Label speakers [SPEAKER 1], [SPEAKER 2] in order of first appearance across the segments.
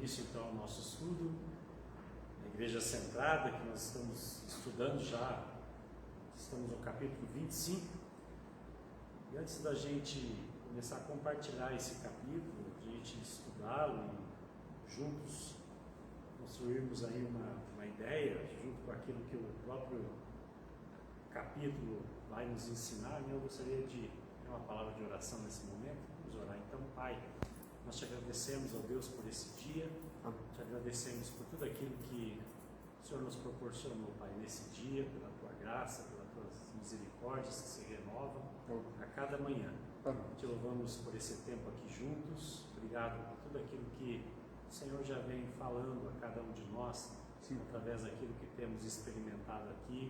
[SPEAKER 1] início então ao nosso estudo na Igreja Centrada, que nós estamos estudando já, estamos no capítulo 25. E antes da gente começar a compartilhar esse capítulo, a gente estudá-lo e juntos construirmos aí uma ideia, junto com aquilo que o próprio capítulo vai nos ensinar, eu gostaria de ter uma palavra de oração nesse momento. Vamos orar então. Pai, nós te agradecemos, ó Deus, por esse dia, te agradecemos por tudo aquilo que o Senhor nos proporcionou, Pai, nesse dia, pela tua graça, pelas tuas misericórdias que se renovam a cada manhã. Te louvamos por esse tempo aqui juntos, obrigado por tudo aquilo que o Senhor já vem falando a cada um de nós, através daquilo que temos experimentado aqui,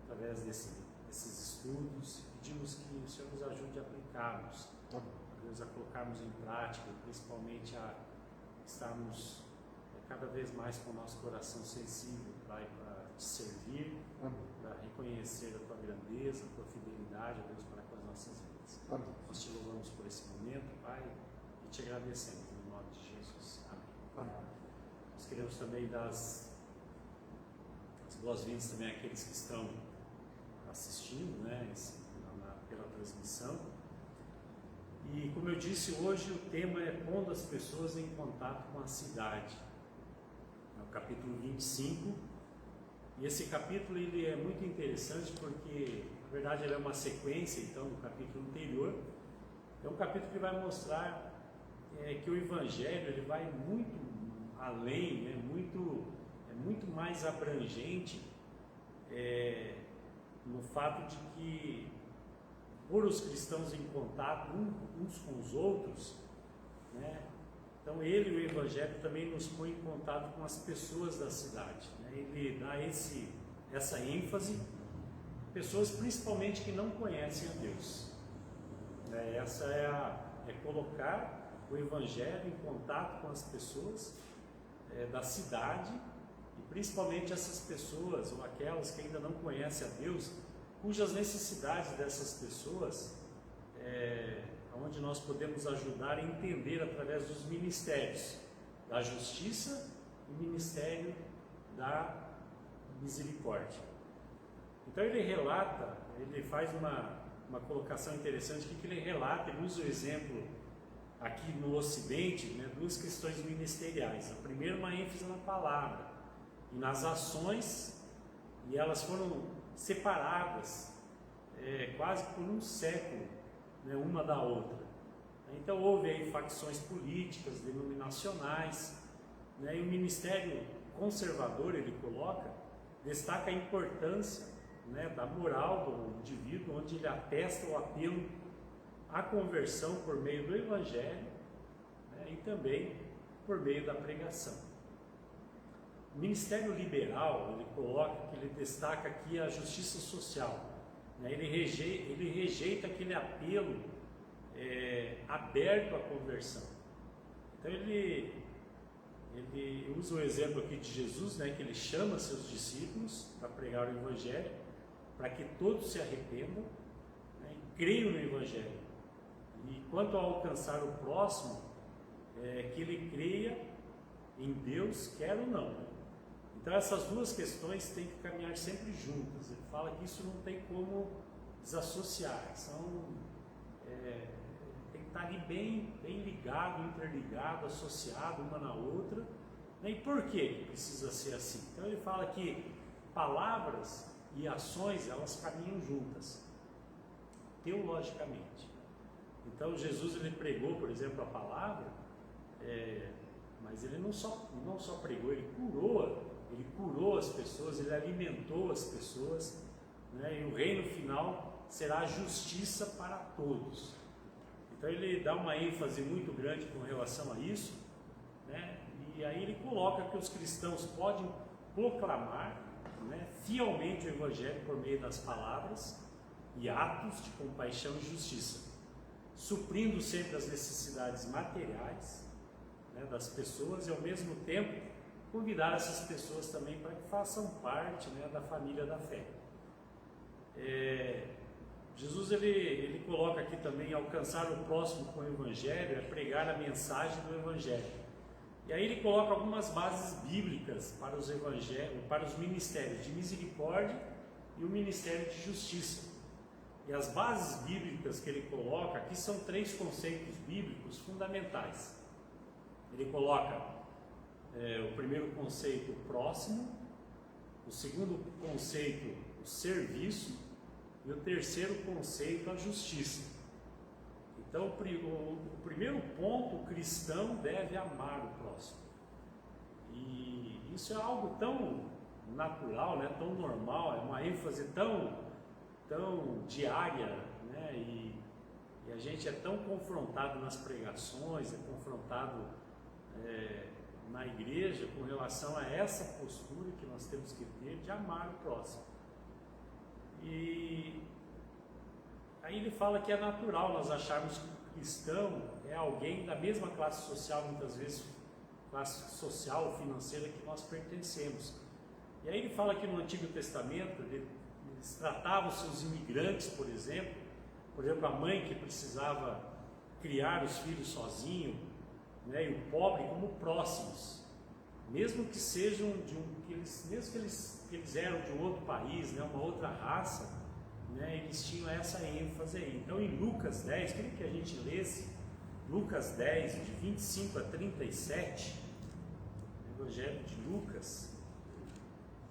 [SPEAKER 1] através desses estudos. Pedimos que o Senhor nos ajude a aplicarmos, a colocarmos em prática, principalmente a estarmos cada vez mais com o nosso coração sensível, Pai, para te servir, para reconhecer a tua grandeza, a tua fidelidade, ó Deus, para com as nossas vidas. Nós te louvamos por esse momento, Pai, e te agradecemos no nome de Jesus. Amém. Nós queremos também dar as boas-vindas também àqueles que estão assistindo, né, pela transmissão. E como eu disse, hoje o tema é pondo as pessoas em contato com a cidade. É o capítulo 25. E esse capítulo ele é muito interessante porque, na verdade, ele é uma sequência então do capítulo anterior. É um capítulo que vai mostrar que o Evangelho ele vai muito além, né, muito mais abrangente no fato de que pôr os cristãos em contato uns com os outros, né? Então ele, o Evangelho, também nos põe em contato com as pessoas da cidade, né? Ele dá essa ênfase, pessoas principalmente que não conhecem a Deus, né? Essa é colocar o Evangelho em contato com as pessoas da cidade, e principalmente essas pessoas, ou aquelas que ainda não conhecem a Deus, cujas necessidades dessas pessoas, onde nós podemos ajudar a entender através dos ministérios da justiça e ministério da misericórdia. Então ele faz uma colocação interessante que ele relata, ele usa o exemplo aqui no Ocidente, né, duas questões ministeriais. A primeira, uma ênfase na palavra e nas ações, e elas foram separadas quase por um século, né, uma da outra. Então houve aí facções políticas, denominacionais, né, e o ministério conservador, ele destaca a importância, né, da moral do indivíduo, onde ele atesta o apelo à conversão por meio do Evangelho, né, e também por meio da pregação. O ministério liberal, ele destaca aqui a justiça social, né? Ele rejeita aquele apelo aberto à conversão. Então ele usa o exemplo aqui de Jesus, né, que ele chama seus discípulos para pregar o Evangelho, para que todos se arrependam, né, e creiam no Evangelho. E quanto a alcançar o próximo, que ele creia em Deus, quer ou não, né? Então essas duas questões têm que caminhar sempre juntas. Ele fala que isso não tem como desassociar, tem que estar ali bem ligado, interligado, associado uma na outra, né? E por que precisa ser assim? Então ele fala que palavras e ações, elas caminham juntas, teologicamente. Então Jesus ele pregou, por exemplo, a palavra, mas ele não só pregou, ele curou as pessoas, ele alimentou as pessoas, né? E o reino final será a justiça para todos. Então ele dá uma ênfase muito grande com relação a isso, né? E aí ele coloca que os cristãos podem proclamar, né, fielmente o Evangelho por meio das palavras e atos de compaixão e justiça, suprindo sempre as necessidades materiais, né, das pessoas, e ao mesmo tempo convidar essas pessoas também para que façam parte, né, da família da fé. Jesus ele coloca aqui também: alcançar o próximo com o Evangelho é pregar a mensagem do Evangelho. E aí ele coloca algumas bases bíblicas para os evangelhos, para os ministérios de misericórdia e o ministério de justiça. E as bases bíblicas que ele coloca aqui são 3 conceitos bíblicos fundamentais. Ele coloca o primeiro conceito, o próximo, o segundo conceito, o serviço, e o terceiro conceito, a justiça. Então, o primeiro ponto, o cristão deve amar o próximo. E isso é algo tão natural, né? Tão normal, é uma ênfase tão diária, né? E a gente é tão confrontado nas pregações, é confrontado na igreja com relação a essa postura que nós temos que ter de amar o próximo. E aí ele fala que é natural nós acharmos que o cristão é alguém da mesma classe social, muitas vezes classe social ou financeira que nós pertencemos. E aí ele fala que no Antigo Testamento eles tratavam seus imigrantes, por exemplo, a mãe que precisava criar os filhos sozinho, né, e o pobre como próximos, mesmo que sejam mesmo que eles eram de um outro país, né, uma outra raça, né, eles tinham essa ênfase aí. Então em Lucas 10, queria que a gente lesse Lucas 10, de 25 a 37, Evangelho de Lucas,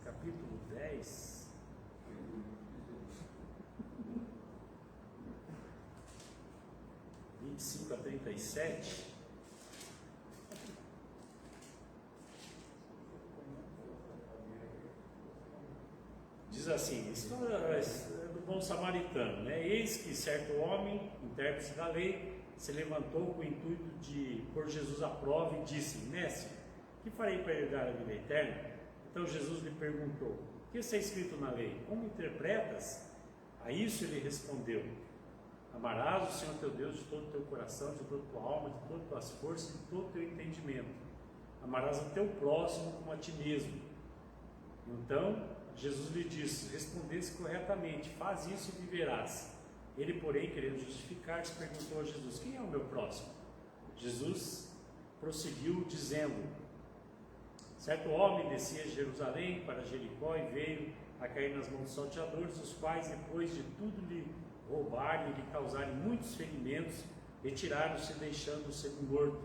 [SPEAKER 1] capítulo 10. De 25 a 37. Diz assim, isso é do bom samaritano, né? Eis que certo homem, intérprete da lei, se levantou com o intuito de pôr Jesus à prova e disse: Mestre, que farei para herdar a vida eterna? Então Jesus lhe perguntou: o que está escrito na lei? Como interpretas? A isso ele respondeu: amarás o Senhor teu Deus de todo o teu coração, de toda a tua alma, de todas as tuas forças, de todo o teu entendimento. Amarás o teu próximo como a ti mesmo. Então Jesus lhe disse: respondeste corretamente, faz isso e viverás. Ele, porém, querendo justificar-se, perguntou a Jesus: quem é o meu próximo? Jesus prosseguiu dizendo: certo homem descia de Jerusalém para Jericó e veio a cair nas mãos dos salteadores, os quais, depois de tudo lhe roubarem e lhe causarem muitos ferimentos, retiraram-se, deixando-o semi-morto.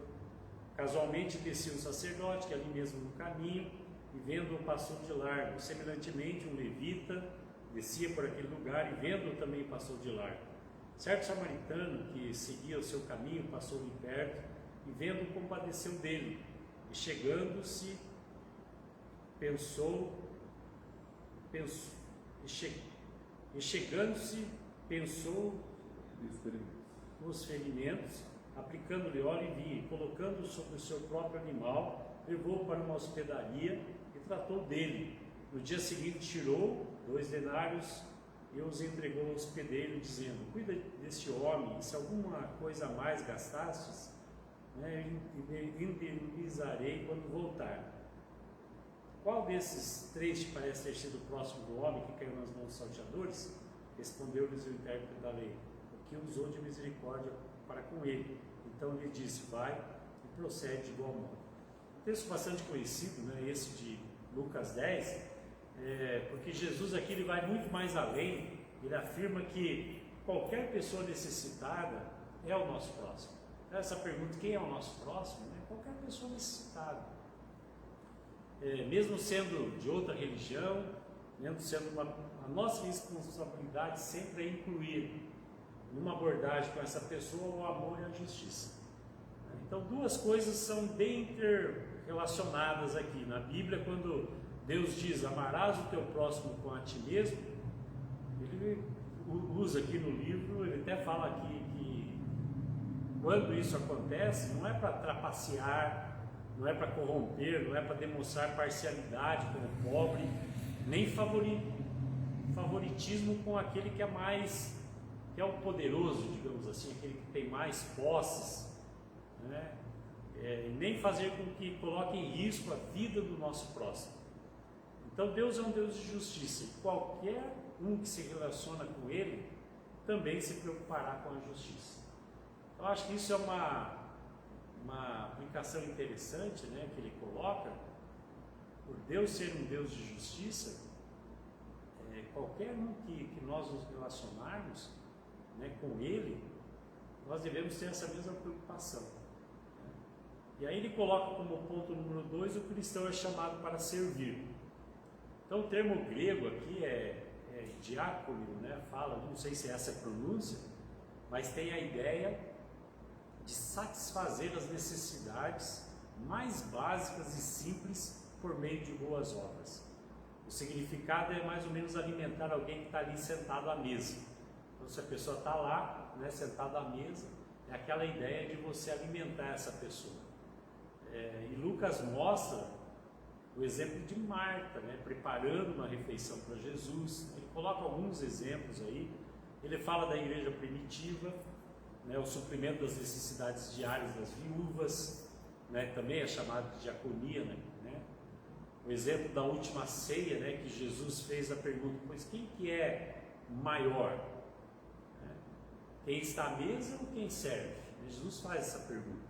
[SPEAKER 1] Casualmente descia um sacerdote que ali mesmo no caminho, e vendo-o passou de largo. Semelhantemente um levita descia por aquele lugar e vendo-o também passou de largo. Certo samaritano que seguia o seu caminho passou-lhe perto e vendo-o compadeceu dele, e chegando-se pensou nos ferimentos, aplicando-lhe óleo e vinho, e colocando-o sobre o seu próprio animal, levou-o para uma hospedaria e tratou dele. No dia seguinte tirou 2 denários e os entregou ao hospedeiro, dizendo: cuida deste homem, e se alguma coisa a mais gastastes, né, indenizarei quando voltar. Qual desses 3 te parece ter sido próximo do homem que caiu nas mãos dos salteadores? Respondeu-lhes o intérprete da lei: o que usou de misericórdia para com ele. Então lhe disse: vai e procede de igual modo. Um texto bastante conhecido, né, esse de Lucas 10, porque Jesus aqui ele vai muito mais além. Ele afirma que qualquer pessoa necessitada é o nosso próximo. Essa pergunta, quem é o nosso próximo? Né? Qualquer pessoa necessitada, mesmo sendo de outra religião, mesmo sendo a nossa responsabilidade sempre é incluir numa abordagem com essa pessoa o amor e a justiça. Então 2 coisas são bem interrelacionadas aqui na Bíblia. Quando Deus diz: amarás o teu próximo como a ti mesmo, ele usa aqui no livro, ele até fala aqui que quando isso acontece, não é para trapacear, não é para corromper, não é para demonstrar parcialidade com o pobre, nem favoritismo com aquele que é mais, que é o poderoso, digamos assim, aquele que tem mais posses, né? Nem fazer com que coloque em risco a vida do nosso próximo. Então Deus é um Deus de justiça, e qualquer um que se relaciona com Ele também se preocupará com a justiça. Eu acho que isso é uma aplicação interessante, né, que ele coloca, por Deus ser um Deus de justiça, qualquer um que nós nos relacionarmos, né, com Ele, nós devemos ter essa mesma preocupação. Né? E aí ele coloca como ponto número 2, o cristão é chamado para servir. Então o termo grego aqui é diácono, né, fala, não sei se essa é a pronúncia, mas tem a ideia de satisfazer as necessidades mais básicas e simples por meio de boas obras. O significado é mais ou menos alimentar alguém que está ali sentado à mesa. Então, se a pessoa está lá, né, sentada à mesa, é aquela ideia de você alimentar essa pessoa. E Lucas mostra o exemplo de Marta, né, preparando uma refeição para Jesus. Ele coloca alguns exemplos aí. Ele fala da igreja primitiva, né, o suprimento das necessidades diárias das viúvas, né, também é chamado de diaconia, né? O exemplo da última ceia, né, que Jesus fez a pergunta, pois quem que é maior? Né? Quem está à mesa ou quem serve? Jesus faz essa pergunta.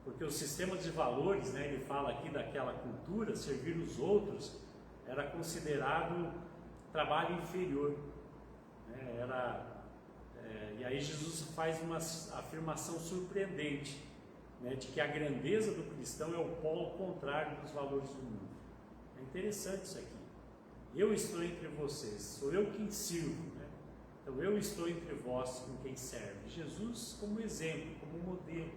[SPEAKER 1] Porque o sistema de valores, né, ele fala aqui daquela cultura, servir os outros era considerado trabalho inferior. Né? E aí Jesus faz uma afirmação surpreendente, né, de que a grandeza do cristão é o polo contrário dos valores do mundo. É interessante isso aqui. Eu estou entre vocês, sou eu quem sirvo, né? Então eu estou entre vós com quem serve. Jesus como exemplo, como modelo,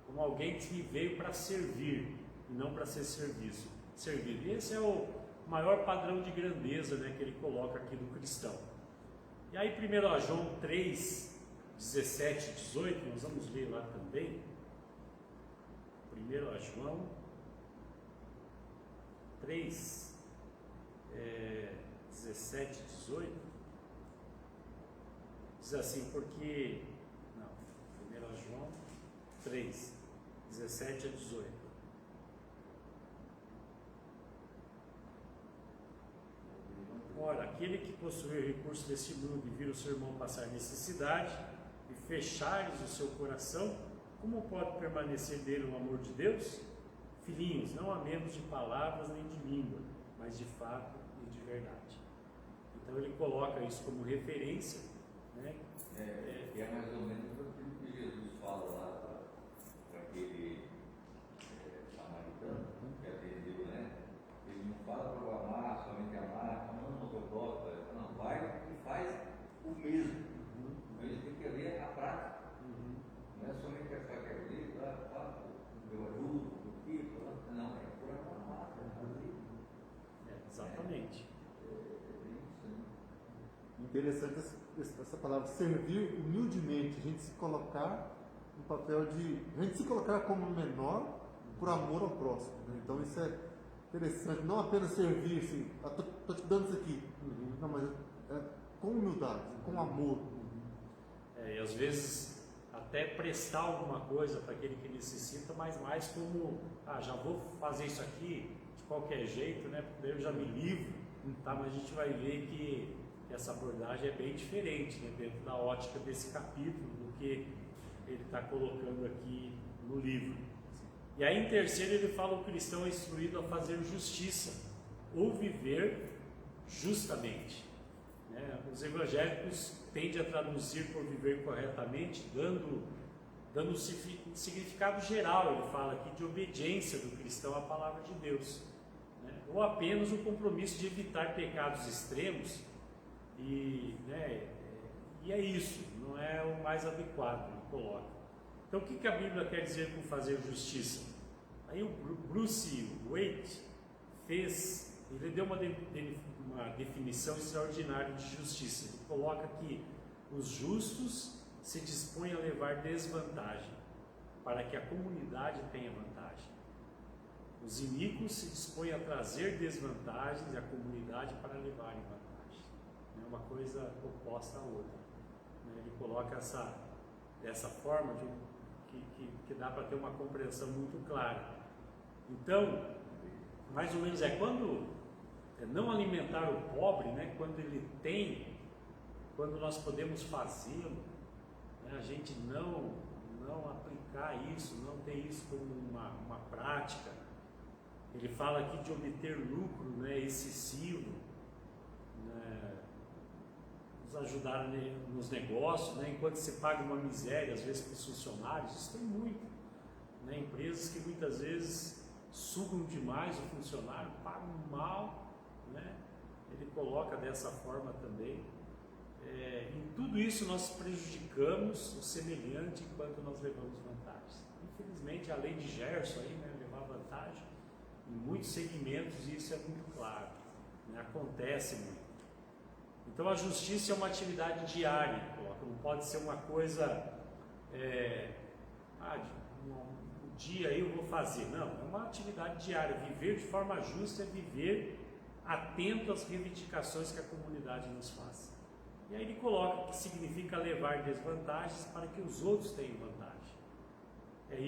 [SPEAKER 1] como alguém que veio para servir e não para ser servido. E esse é o maior padrão de grandeza, né, que ele coloca aqui do cristão. E aí 1 João 3, 17 e 18, nós vamos ler lá também. 1 João 3, 17 e 18, diz assim, porque, não, 1 João 3, 17 a 18. Ora, aquele que possui o recurso desse mundo e vir o seu irmão passar necessidade e fechares o seu coração, como pode permanecer dele o amor de Deus? Filhinhos, não amemos de palavras nem de língua, mas de fato e de verdade. Então ele coloca isso como referência, né?
[SPEAKER 2] Que é mais ou menos aquilo que Jesus fala lá para aquele samaritano que atendeu, né? Ele não fala para eu amar, somente amar, não eu gosto, não, vai e faz o mesmo. Ele tem que ver a prática. Não é somente essa que é ali, eu ajudo, não, é por amar,
[SPEAKER 1] exatamente.
[SPEAKER 3] Interessante essa palavra, servir humildemente, a gente se colocar no papel de, a gente se colocar como menor por amor ao próximo, né? Então isso é interessante, não apenas servir assim, estou te dando isso aqui, não, mas com humildade, com amor.
[SPEAKER 1] E às vezes até prestar alguma coisa para aquele que necessita, mas mais como, já vou fazer isso aqui de qualquer jeito, né? Porque daí eu já me livro, tá? Mas a gente vai ver que essa abordagem é bem diferente, né? Dentro da ótica desse capítulo, do que ele está colocando aqui no livro. E aí em terceiro ele fala: o cristão é instruído a fazer justiça ou viver justamente. Os evangélicos tendem a traduzir por viver corretamente, dando um significado geral, ele fala aqui, de obediência do cristão à palavra de Deus, né? Ou apenas o compromisso de evitar pecados extremos, e é isso, não é o mais adequado, ele coloca. Então o que a Bíblia quer dizer com fazer justiça? Aí o Bruce Waite ele deu uma definição extraordinária de justiça. Ele coloca que os justos se dispõem a levar desvantagem para que a comunidade tenha vantagem. Os iníquos se dispõem a trazer desvantagens e a comunidade para levarem vantagem. É uma coisa oposta à outra. Ele coloca dessa forma que dá para ter uma compreensão muito clara. Então, mais ou menos quando não alimentar o pobre, né, quando ele tem, quando nós podemos fazê-lo, né, a gente não aplicar aplicar isso, não ter isso como uma prática. Ele fala aqui de obter lucro, né, excessivo, né, nos ajudar nos negócios, né, enquanto você paga uma miséria, às vezes para os funcionários, isso tem muito. Né, empresas que muitas vezes sugam demais o funcionário, pagam mal, né, ele coloca dessa forma também. Em tudo isso nós prejudicamos o semelhante enquanto nós levamos vantagens. Infelizmente a lei de Gerson aí, né, levar vantagem em muitos segmentos, e isso é muito claro, né, acontece muito. Então a justiça é uma atividade diária, não pode ser uma coisa um dia eu vou fazer, não, é uma atividade diária. Viver de forma justa é viver atento às reivindicações que a comunidade nos faz. E aí ele coloca que significa levar desvantagens para que os outros tenham vantagem.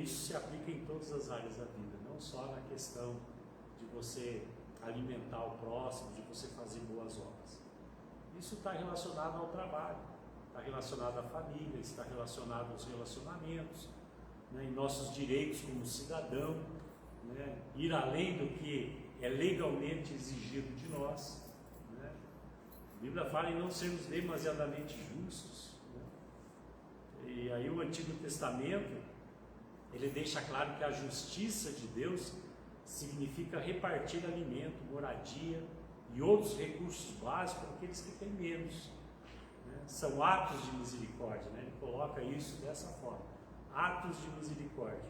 [SPEAKER 1] Isso se aplica em todas as áreas da vida, não só na questão de você alimentar o próximo, de você fazer boas obras. Isso está relacionado ao trabalho, está relacionado à família, está relacionado aos relacionamentos, né, em nossos direitos como cidadão, né, ir além do que é legalmente exigido de nós. A Bíblia fala em não sermos demasiadamente justos, né? E aí o Antigo Testamento ele deixa claro que a justiça de Deus significa repartir alimento, moradia e outros recursos básicos para aqueles que têm menos, né? São atos de misericórdia, né? Ele coloca isso dessa forma, atos de misericórdia,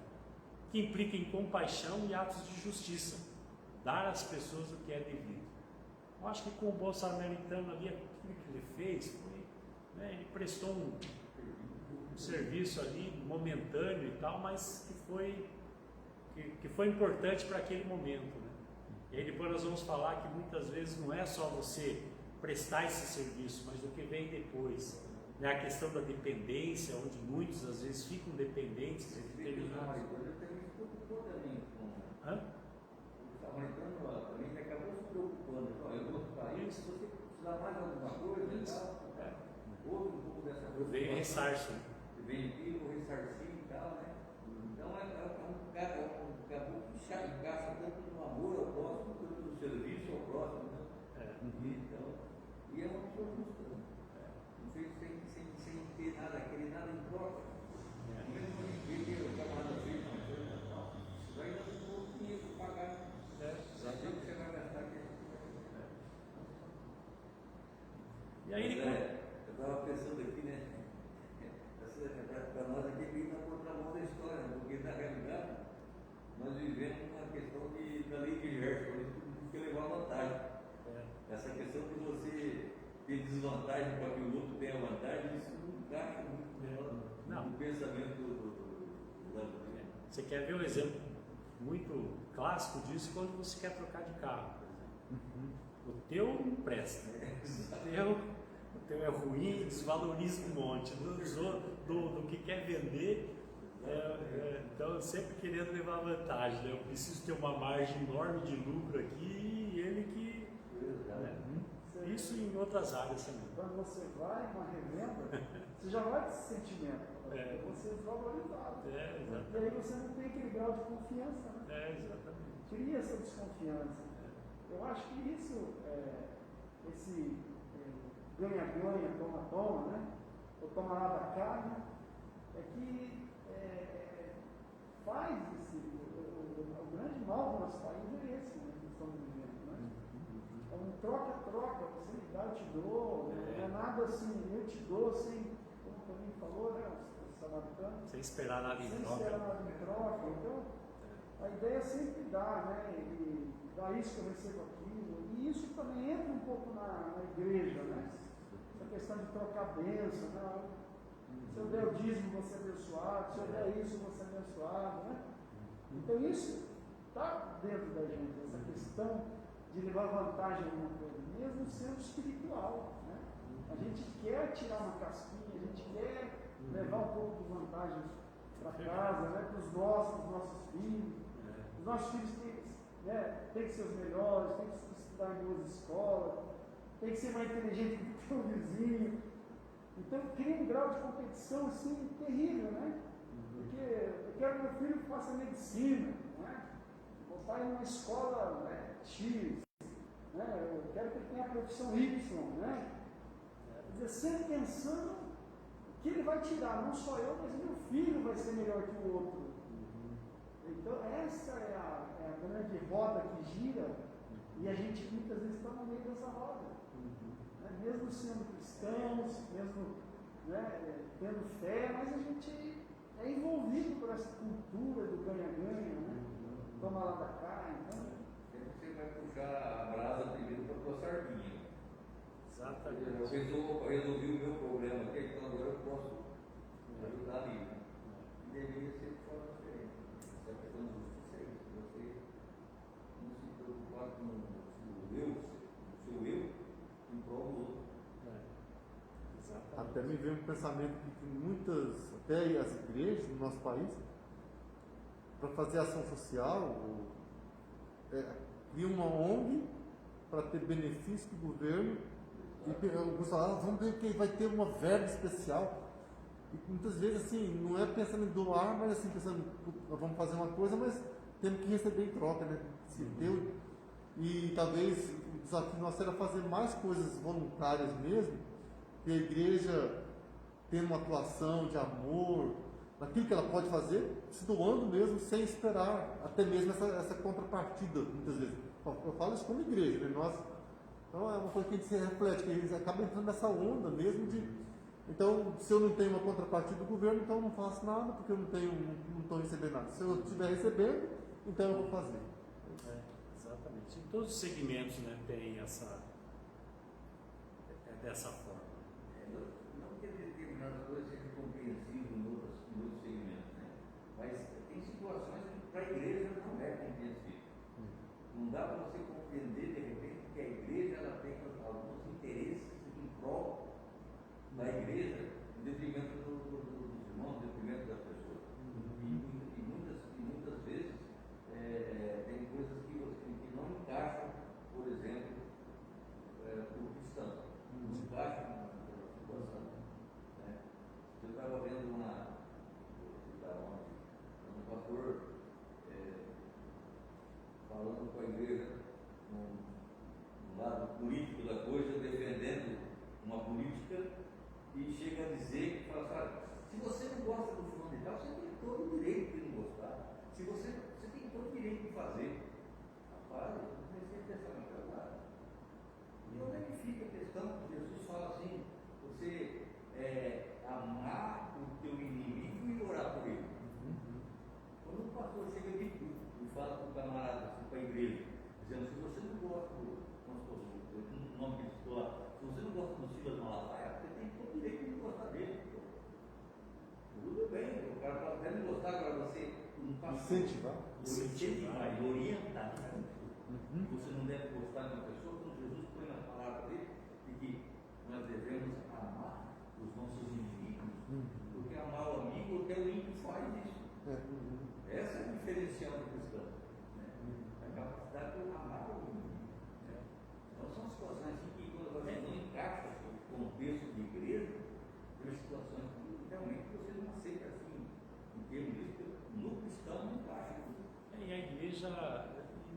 [SPEAKER 1] que implica em compaixão e atos de justiça, dar às pessoas o que é devido. Eu acho que com o bom samaritano ali, aquilo que ele fez foi, né, ele prestou um serviço ali momentâneo e tal, mas que foi importante para aquele momento, né? E aí depois nós vamos falar que muitas vezes não é só você prestar esse serviço, mas o que vem depois, né? A questão da dependência, onde muitos às vezes ficam dependentes de determinados.
[SPEAKER 2] Também acabou se preocupando. Eu vou para isso, se você precisar mais de alguma coisa e tal, houve um pouco dessa coisa.
[SPEAKER 1] Veio ressarço.
[SPEAKER 2] Vem aqui, vou ressarcir e tal, né? Então um caboclo que encaixa tanto no amor ao próximo, quanto no serviço ao próximo, né? E é uma pessoa justa, né? Não fez sem ter nada, querer nada em troca. Mesmo quando ele vê que o camarada fez uma coisa e tal, vai dar um pouquinho para pagar. Exatamente. Você vai gastar aqui.
[SPEAKER 1] E aí ele...
[SPEAKER 2] Eu estava pensando aqui, né? Para nós aqui vem na contramão da história, porque na realidade nós vivemos uma questão da lei de Gerson, que levar vantagem. Essa questão de você ter desvantagem para que o outro tenha vantagem, isso não encaixa muito no pensamento da doutrina.
[SPEAKER 1] Você quer ver um exemplo muito clássico disso quando você quer trocar de carro, por exemplo. O teu não presta, o teu é ruim, desvaloriza um monte. Do que quer vender, então sempre querendo levar vantagem, né? Eu preciso ter uma margem enorme de lucro aqui e ele que... Né? Isso em outras áreas também.
[SPEAKER 4] Quando você vai uma revenda, você já vai com esse sentimento, você é desvalorizado. E aí você não tem aquele grau de confiança, né?
[SPEAKER 1] Exatamente.
[SPEAKER 4] Cria essa desconfiança. Eu acho que isso, esse ganha-ganha, toma-toma, né? O toma lá da carne, é que faz o grande mal do nosso país é esse, né, que estamos vivendo, né? É um troca-troca, você me dá, eu te dou, não é nada assim, eu te dou sem, como também falou, né, o samaritano,
[SPEAKER 1] sem esperar nada em troca.
[SPEAKER 4] Sem esperar nada em troca, então a ideia é sempre dar, né, e dar isso que eu recebo aquilo, e isso também entra um pouco na igreja, né? Essa questão de trocar bênção, né? Se eu der o dízimo, você é abençoado, se eu der isso, você é abençoado, né? Então isso está dentro da gente, essa questão de levar vantagem em alguma coisa, mesmo sendo espiritual, né? A gente quer tirar uma casquinha, a gente quer levar um pouco de vantagem para casa, né? Para os nossos filhos. Os nossos filhos têm que ser os melhores, têm que estudar em boas escolas, tem que ser mais inteligente que o vizinho. Então cria um grau de competição assim terrível, né? Porque eu quero que meu filho faça medicina, não é? Botar em uma escola, né, X, né? Eu quero que ele tenha a profissão Y, né? Quer dizer, sempre pensando o que ele vai tirar, não só eu, mas meu filho vai ser melhor que o outro. Então, essa é a grande roda que gira, e a gente muitas vezes está no meio dessa roda. Né? Mesmo sendo cristãos, mesmo, né, tendo fé, mas a gente é envolvido por essa cultura do ganha-ganha, né? Toma lá da cá, então.
[SPEAKER 2] Você vai puxar a brasa primeiro para a tua sardinha.
[SPEAKER 1] Exatamente.
[SPEAKER 2] Eu resolvi o meu problema aqui, então agora eu posso ajudar ali. Deveria ser de forma diferente. Essa é a questão do justiça é isso. Você não se preocupar com o seu eu em prol do outro.
[SPEAKER 1] Exatamente.
[SPEAKER 3] Até me veio um pensamento que muitas, até as igrejas no nosso país, para fazer ação social, cria uma ONG para ter benefício do governo, e alguns falam, vamos ver que vai ter uma verba especial. E muitas vezes assim, não é pensando em doar, mas assim, pensando, vamos fazer uma coisa, mas temos que receber em troca, né? Se deu, e talvez o desafio nosso era fazer mais coisas voluntárias mesmo, que a igreja tendo uma atuação de amor, naquilo que ela pode fazer, se doando mesmo, sem esperar até mesmo essa contrapartida, muitas vezes. Eu falo isso como igreja, né? Então é uma coisa que a gente se reflete, que eles acabam entrando nessa onda mesmo de. Então, se eu não tenho uma contrapartida do governo, então eu não faço nada, porque eu não estou recebendo nada. Se eu estiver recebendo, então eu vou fazer.
[SPEAKER 1] Exatamente. Em todos os segmentos, né, tem dessa forma.
[SPEAKER 2] Não que determinadas coisas sejam compreensíveis em outros segmentos, né? Mas tem situações que para a igreja não é compreensível. Não dá para você compreender, de repente, que a igreja ela tem alguns interesses em prol da igreja, em detrimento dos irmãos, em detrimento das pessoas. E muitas vezes tem coisas que não encaixam, por exemplo, o cristão. Não encaixam na situação. Né? Eu estava vendo um pastor falando com a igreja no lado político da coisa, defendendo uma política, e chega a dizer que fala, sabe, se você não gosta do fulano e tal, você tem todo o direito de não gostar. Se você tem todo o direito de fazer. Rapaz, eu comecei a pensar naquela lado. E onde é que fica a questão? Jesus fala assim, você amar o teu inimigo e orar por ele. Quando o pastor chega aqui e fala para o camarada, assim, para a igreja, dizendo, se você não gosta do nome que ele citou lá, se você não gosta do Silas Malafaia, você tem todo o direito de não gostar dele. Tudo bem, o cara pode até não gostar, agora você não passa incentivar e orientar. Você não deve gostar de uma pessoa, como Jesus põe na palavra dele, de que nós devemos amar os nossos inimigos, porque amar o amigo até o ímpio faz isso. Essa é a diferencial do cristão. Né? A capacidade de amar o inimigo. Né? Então são situações assim que quando você não encaixa no contexto de igreja, tem situações que realmente você não aceita assim, em termos disso, no cristão não encaixa.
[SPEAKER 1] E a igreja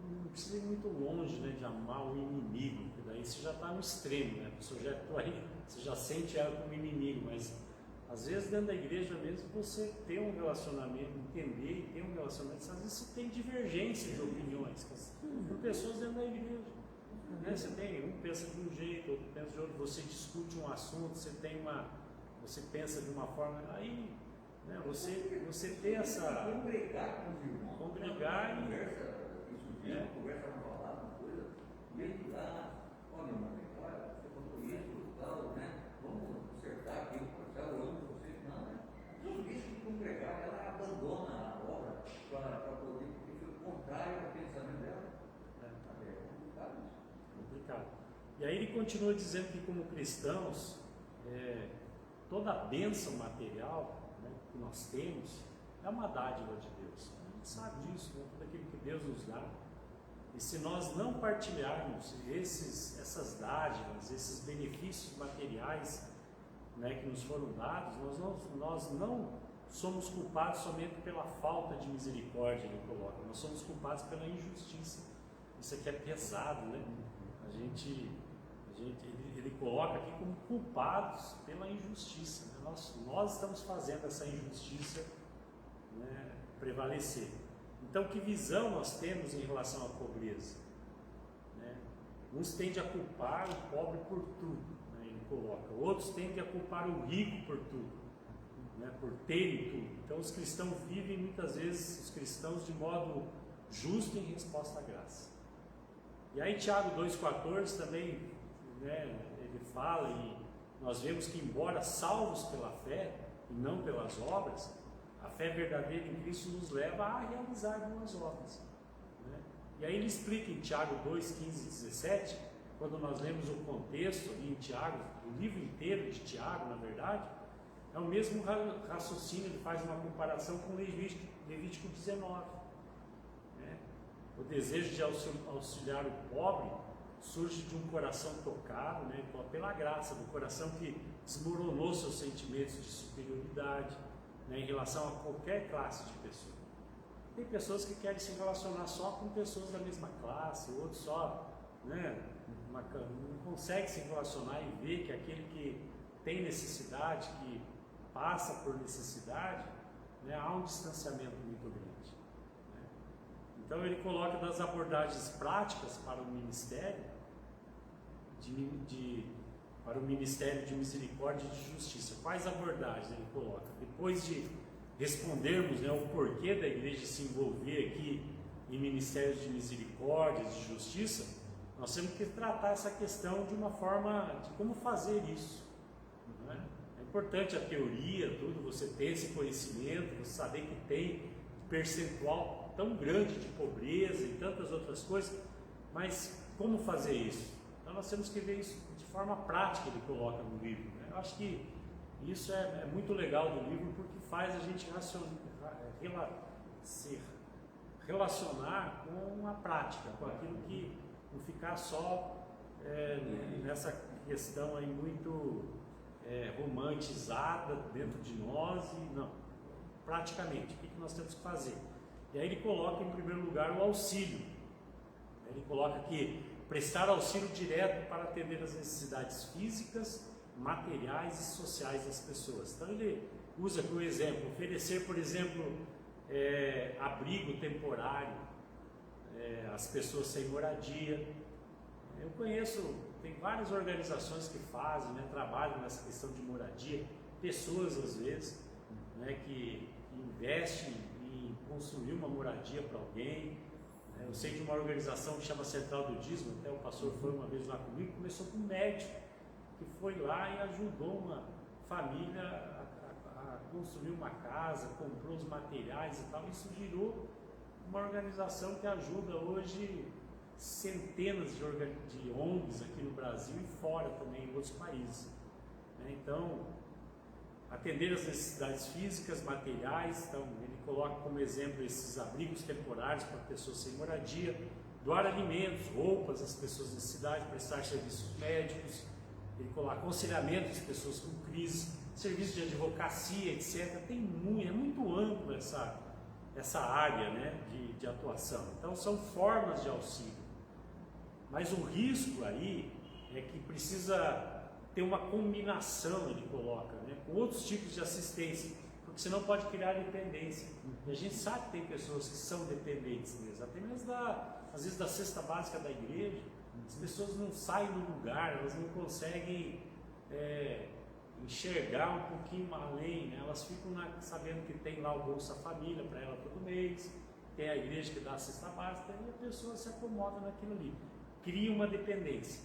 [SPEAKER 1] não precisa ir muito longe, né, de amar o inimigo, porque daí você já está no extremo, né? A pessoa já atua aí, você já sente ela como inimigo, mas às vezes dentro da igreja mesmo você tem um relacionamento, entender e ter um relacionamento, às vezes você tem divergência de opiniões com pessoas dentro da igreja. Né? Você tem, um pensa de um jeito, outro pensa de outro, você discute um assunto, você pensa de uma forma, aí né, você tem essa.
[SPEAKER 2] Congregar com os irmãos.
[SPEAKER 1] Congregar e.
[SPEAKER 2] Conversa uma palavra, uma coisa, meio que lá, olha, irmão, olha, você falou isso, tal, né? Vamos consertar aqui, conversar, eu amo você. Não, né? Não deixa de congregar, ela abandona a obra para poder, porque foi contrário ao pensamento dela. É complicado isso.
[SPEAKER 1] Complicado. E aí ele continua dizendo que como cristãos, toda a bênção material, né, que nós temos é uma dádiva de Deus. A gente sabe disso, né? Tudo aquilo que Deus nos dá. E se nós não partilharmos essas dádivas, esses benefícios materiais, né, que nos foram dados, nós não somos culpados somente pela falta de misericórdia, ele coloca. Nós somos culpados pela injustiça. Isso aqui é pesado, né? Ele coloca aqui como culpados pela injustiça. Né? Nós estamos fazendo essa injustiça, né, prevalecer. Então, que visão nós temos em relação à pobreza? Né? Uns tendem a culpar o pobre por tudo, né? Ele coloca. Outros tendem a culpar o rico por tudo, né? Por terem tudo. Então, os cristãos vivem muitas vezes, os cristãos, de modo justo em resposta à graça. E aí, Tiago 2,14 também, né, ele fala, e nós vemos que, embora salvos pela fé e não pelas obras, a fé verdadeira em Cristo nos leva a realizar boas obras, né? E aí ele explica em Tiago 2, 15 e 17, quando nós lemos o contexto em Tiago, o livro inteiro de Tiago, na verdade, é o mesmo raciocínio, ele faz uma comparação com Levítico 19. Né? O desejo de auxiliar o pobre surge de um coração tocado, né, pela graça, do coração que desmoronou seus sentimentos de superioridade, né, em relação a qualquer classe de pessoa. Tem pessoas que querem se relacionar só com pessoas da mesma classe, outros só, né, não consegue se relacionar e ver que aquele que tem necessidade, que passa por necessidade, né, há um distanciamento muito grande. Né? Então ele coloca das abordagens práticas para o ministério, para o ministério de misericórdia e de justiça. Quais abordagens ele coloca? Depois de respondermos, né, o porquê da igreja se envolver aqui em ministérios de misericórdia e de justiça, nós temos que tratar essa questão de uma forma de como fazer isso. Né? É importante a teoria, tudo, você ter esse conhecimento, você saber que tem percentual tão grande de pobreza e tantas outras coisas, mas como fazer isso? Então nós temos que ver isso de forma prática, ele coloca no livro. Né? Eu acho que isso é muito legal do livro, porque faz a gente se relacionar com a prática, com aquilo que não ficar só nessa questão aí muito romantizada dentro de nós, e não, praticamente, o que nós temos que fazer? E aí ele coloca em primeiro lugar o auxílio. Ele coloca aqui, prestar auxílio direto para atender as necessidades físicas, materiais e sociais das pessoas. Então ele usa aqui o exemplo, oferecer, por exemplo, abrigo temporário às pessoas sem moradia. Eu conheço, tem várias organizações que fazem, né, trabalham nessa questão de moradia, pessoas às vezes, né, que investem em construir uma moradia para alguém. Eu sei de uma organização que chama Central do Dízimo, até o pastor foi uma vez lá comigo, começou com um médico que foi lá e ajudou uma família a construir uma casa, comprou os materiais e tal. Isso virou uma organização que ajuda hoje centenas de ONGs aqui no Brasil e fora também, em outros países. Então, atender as necessidades físicas, materiais. Então, ele coloca como exemplo esses abrigos temporários para pessoas sem moradia, doar alimentos, roupas às pessoas em necessidade, prestar serviços médicos. Ele coloca aconselhamento às pessoas com crise, serviço de advocacia, etc. É muito ampla essa área, né, de atuação. Então, são formas de auxílio. Mas o risco aí é que precisa ter uma combinação, ele coloca, né, com outros tipos de assistência, porque senão pode criar dependência. E a gente sabe que tem pessoas que são dependentes mesmo, até mesmo às vezes da cesta básica da igreja. As pessoas não saem do lugar, elas não conseguem enxergar um pouquinho além, né? Elas ficam sabendo que tem lá o Bolsa Família para ela todo mês, tem a igreja que dá a cesta básica, e a pessoa se acomoda naquilo ali, cria uma dependência.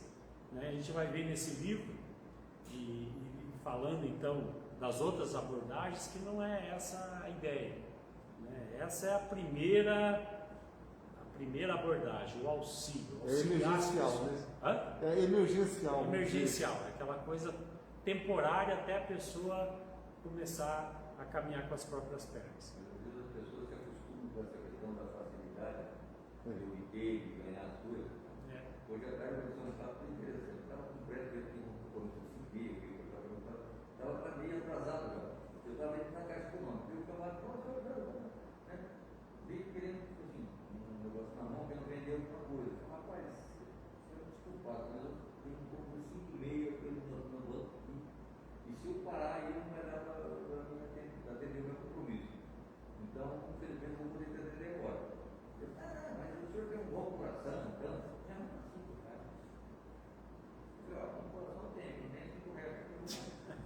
[SPEAKER 1] Né? A gente vai ver nesse livro, e falando então das outras abordagens, que não é essa a ideia. Né? Essa é a primeira abordagem, o auxílio.
[SPEAKER 3] É emergencial, né?
[SPEAKER 1] Hã?
[SPEAKER 3] É emergencial.
[SPEAKER 1] Emergencial, é aquela coisa temporária até a pessoa começar a caminhar com as próprias pernas.
[SPEAKER 2] As pessoas se acostumam com essa questão da facilidade, de obter, de ganhar as coisas. Hoje a tarde eu estava muito interessante, eu estava com um prédio que eu não consegui, eu estava meio atrasado já. Eu estava indo na Caixa Econômica, e o camarada falou, né? Veio querendo, assim, um negócio na mão, querendo vender alguma coisa. Eu falei, rapaz, você é desculpado, mas eu tenho um pouco de 5,5 no banco aqui, e se eu parar aí, não vai dar para atender o meu compromisso. Então, infelizmente, eu vou poder te atender agora. Eu falei, mas o senhor tem um bom coração, então, é um assunto, cara. Eu falei, ó, um coração tem, não tem 5 reais.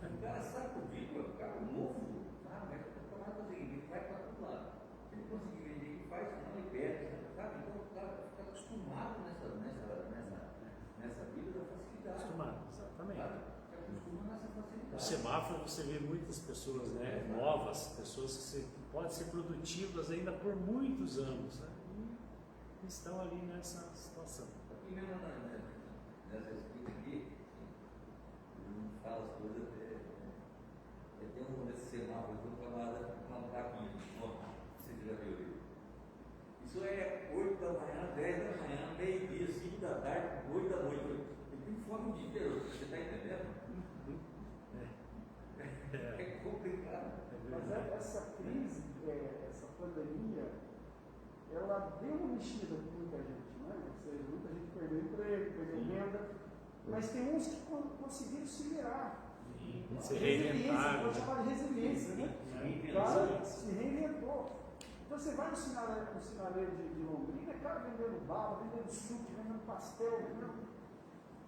[SPEAKER 2] O cara sabe o vídeo, o cara novo, sabe? Mas o cara conseguir, ele vai para todo lado. Se ele conseguir vender, ele faz, senão ele perde, sabe? Então o cara fica acostumado nessa vida da facilidade.
[SPEAKER 1] Acostumado, exatamente.
[SPEAKER 2] Sabe? Se acostuma nessa facilidade.
[SPEAKER 1] No semáforo você vê muitas pessoas, né, novas, pessoas que podem ser produtivas ainda por muitos anos, né, e estão ali nessa situação.
[SPEAKER 2] E mesmo nessa escrita aqui, não fala as coisas, tem nesse semáforo, eu estou falando uma plaquinha, você já viu ali. Isso é 8 da manhã, 10 da manhã, meio-dia, 5 da tarde, 8 da noite. Eu tenho fome o dia inteiro, você está entendendo? É complicado.
[SPEAKER 4] Mas essa crise, essa pandemia, ela deu uma mexida com muita gente, né? Ou seja, muita gente perdeu emprego, perdeu renda, mas tem uns que conseguiram se virar.
[SPEAKER 1] Se reinventaram.
[SPEAKER 4] Pode chamar de resiliência, né? O cara se reinventou. Então você vai no sinaleiro de Londrina, cara vendendo bala, vendendo suco, vendendo pastel,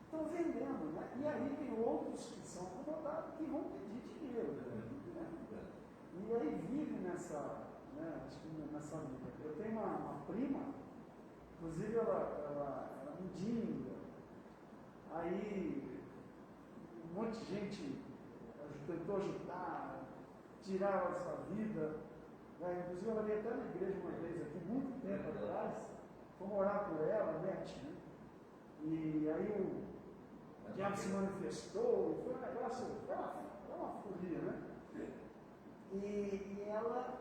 [SPEAKER 4] estão vendendo, né? E aí tem outros que são acomodados que vão pedir dinheiro, né? E aí vive nessa, né, acho que nessa vida. Eu tenho uma prima, inclusive ela era mendiga, aí um monte de gente tentou ajudar, tirar ela da sua vida, né? Inclusive ela veio até na igreja uma vez aqui, muito tempo atrás, fomos orar por ela, né? E aí o diabo se manifestou, foi um negócio, foi uma folia, né? E ela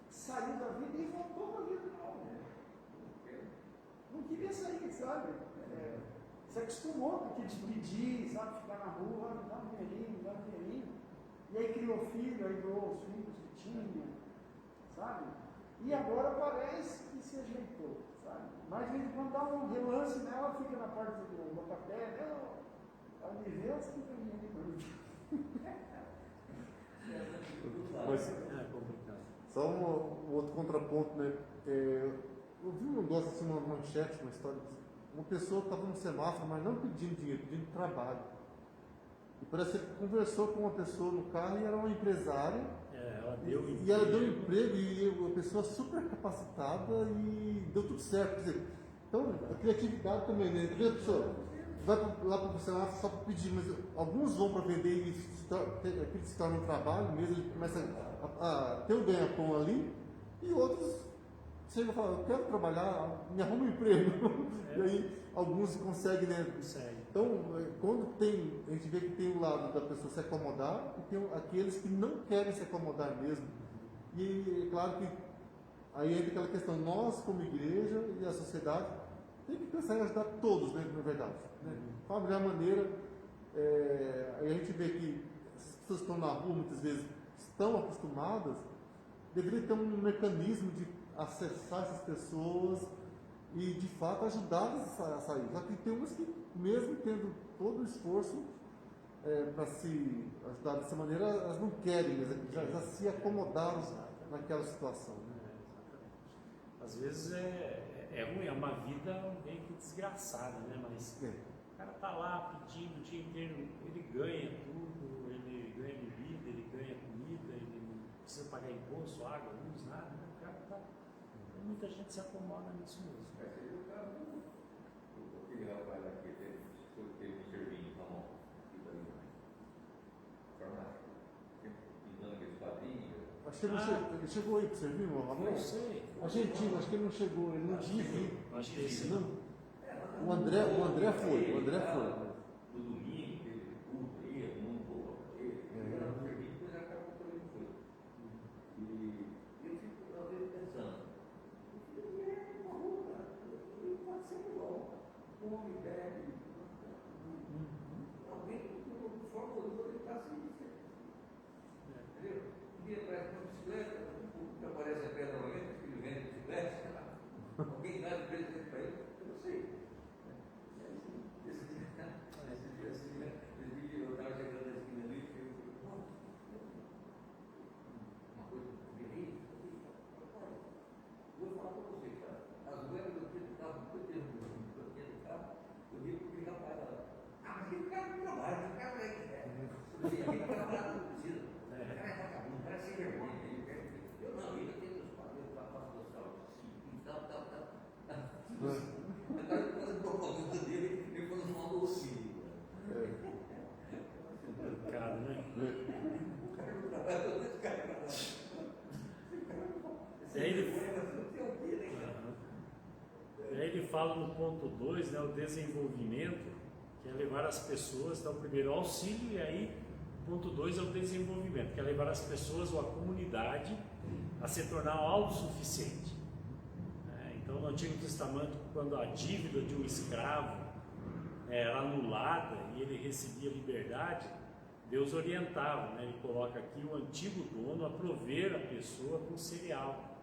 [SPEAKER 4] saiu da vida e voltou para a vida de novo. Não queria sair, sabe? Se acostumou com aquilo de pedir, sabe? Ficar na rua, me dá um dinheirinho, me dá um dinheirinho. E aí criou filho, aí doou os filhos que tinha, sabe? E agora parece que se ajeitou, sabe? Mas de vez em quando dá um relance nela, fica na porta do locapé, ela me vê, ela fica ali para mim.
[SPEAKER 3] Mas,
[SPEAKER 1] É complicado.
[SPEAKER 3] só um outro contraponto, né? Eu vi um negócio assim, uma manchete, uma história. Uma pessoa estava no semáforo, mas não pedindo dinheiro, pedindo trabalho. E parece que ele conversou com uma pessoa no carro e era uma empresária.
[SPEAKER 1] Ela deu emprego.
[SPEAKER 3] E ela deu um emprego e a pessoa super capacitada e deu tudo certo. Quer dizer, então, a criatividade também, né? A pessoa vai lá para o semáforo só para pedir, mas alguns vão para vender e aquilo se torna um trabalho mesmo, ele começa a ter um ganha-pão ali, e outros chegam e falam, eu quero trabalhar, me arruma um emprego. E aí alguns conseguem, né?
[SPEAKER 1] Consegue.
[SPEAKER 3] Então, quando a gente vê que tem o lado da pessoa se acomodar e tem aqueles que não querem se acomodar mesmo. E é claro que aí entra aquela questão, nós como igreja e a sociedade tem que pensar em ajudar todos, né, na verdade. Né? De uma melhor maneira, aí a gente vê que as pessoas que estão na rua muitas vezes estão acostumadas, deveria ter um mecanismo de acessar essas pessoas e de fato ajudá-las a sair. Só que tem umas que, mesmo tendo todo o esforço para se ajudar dessa maneira, elas não querem, já se acomodaram naquela situação. Né?
[SPEAKER 1] Exatamente. Às vezes é ruim, é uma vida meio que desgraçada, né? Mas o cara tá lá pedindo o dia inteiro, ele ganha tudo, ele ganha bebida, ele ganha comida, ele não precisa pagar imposto, água, luz, nada, né? O cara tá. Muita gente se acomoda nisso mesmo.
[SPEAKER 2] Esse é o caso aquele rapaz aqui, teve um servinho na mão, aqui também, farmácia, pintando aqueles quadrinhos.
[SPEAKER 3] Acho que ele chegou aí para você, viu, Ramon?
[SPEAKER 1] Não sei.
[SPEAKER 3] Argentino, acho que ele não chegou, ele não tinha vindo.
[SPEAKER 1] Acho que esse
[SPEAKER 3] Não. O André foi.
[SPEAKER 2] No domingo, teve culto aí, todo mundo boa, ele era um servinho, depois acabou que ele não foi. E eu fico, às vezes, pensando, ele é uma rua, ele pode ser igual, come, bebe, alguém, de forma ou de outra, ele está assim, entendeu? presente para ele, eu não sei. Esse dia eu estava chegando na esquina ali e eu uma coisa, vou falar para você, cara. As mulheres do que do carro, do carro, eu vi aquele rapaz lá. Ah, mas aquele cara não trabalha, aquele cara é. Aquele cara lá não precisa. O cara é vagabundo, o cara é sem vergonha. Eu não, ele tem os padrões para a do sal, e tal. Agora eu faço propaganda dele, ele falou mal do auxílio.
[SPEAKER 1] Cara, né?
[SPEAKER 2] O cara não trabalha, esse cara trabalha.
[SPEAKER 1] E aí ele fala no ponto 2, né, o desenvolvimento, que é levar as pessoas, então primeiro o auxílio, e aí o ponto 2 é o desenvolvimento, que é levar as pessoas ou a comunidade a se tornar autossuficiente. Então no Antigo Testamento, quando a dívida de um escravo era anulada e ele recebia liberdade, Deus orientava, né? Ele coloca aqui o antigo dono a prover a pessoa com cereal,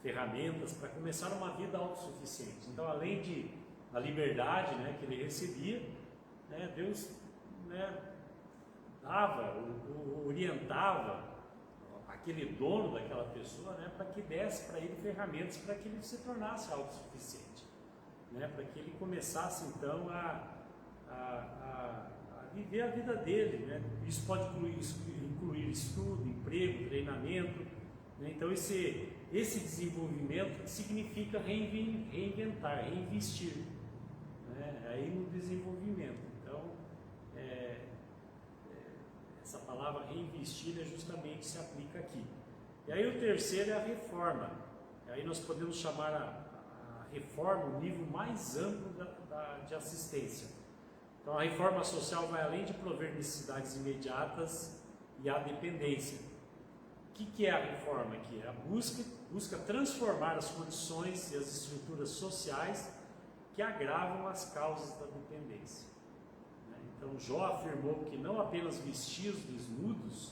[SPEAKER 1] ferramentas para começar uma vida autossuficiente. Então, além da liberdade, né, que ele recebia, né, Deus, né, dava, orientava aquele dono daquela pessoa, né, para que desse para ele ferramentas para que ele se tornasse autossuficiente, né, para que ele começasse então a viver a vida dele, né? Isso pode incluir estudo, emprego, treinamento, né? Então esse desenvolvimento significa reinventar, reinvestir, né? Aí no desenvolvimento. Então essa palavra reinvestir justamente se aplica aqui. E aí o terceiro é a reforma. E aí nós podemos chamar a reforma o nível mais amplo de assistência. Então a reforma social vai além de prover necessidades imediatas e a dependência. O que é a reforma aqui? É a busca transformar as condições e as estruturas sociais que agravam as causas da dependência. Então Jó afirmou que não apenas vestia os desnudos,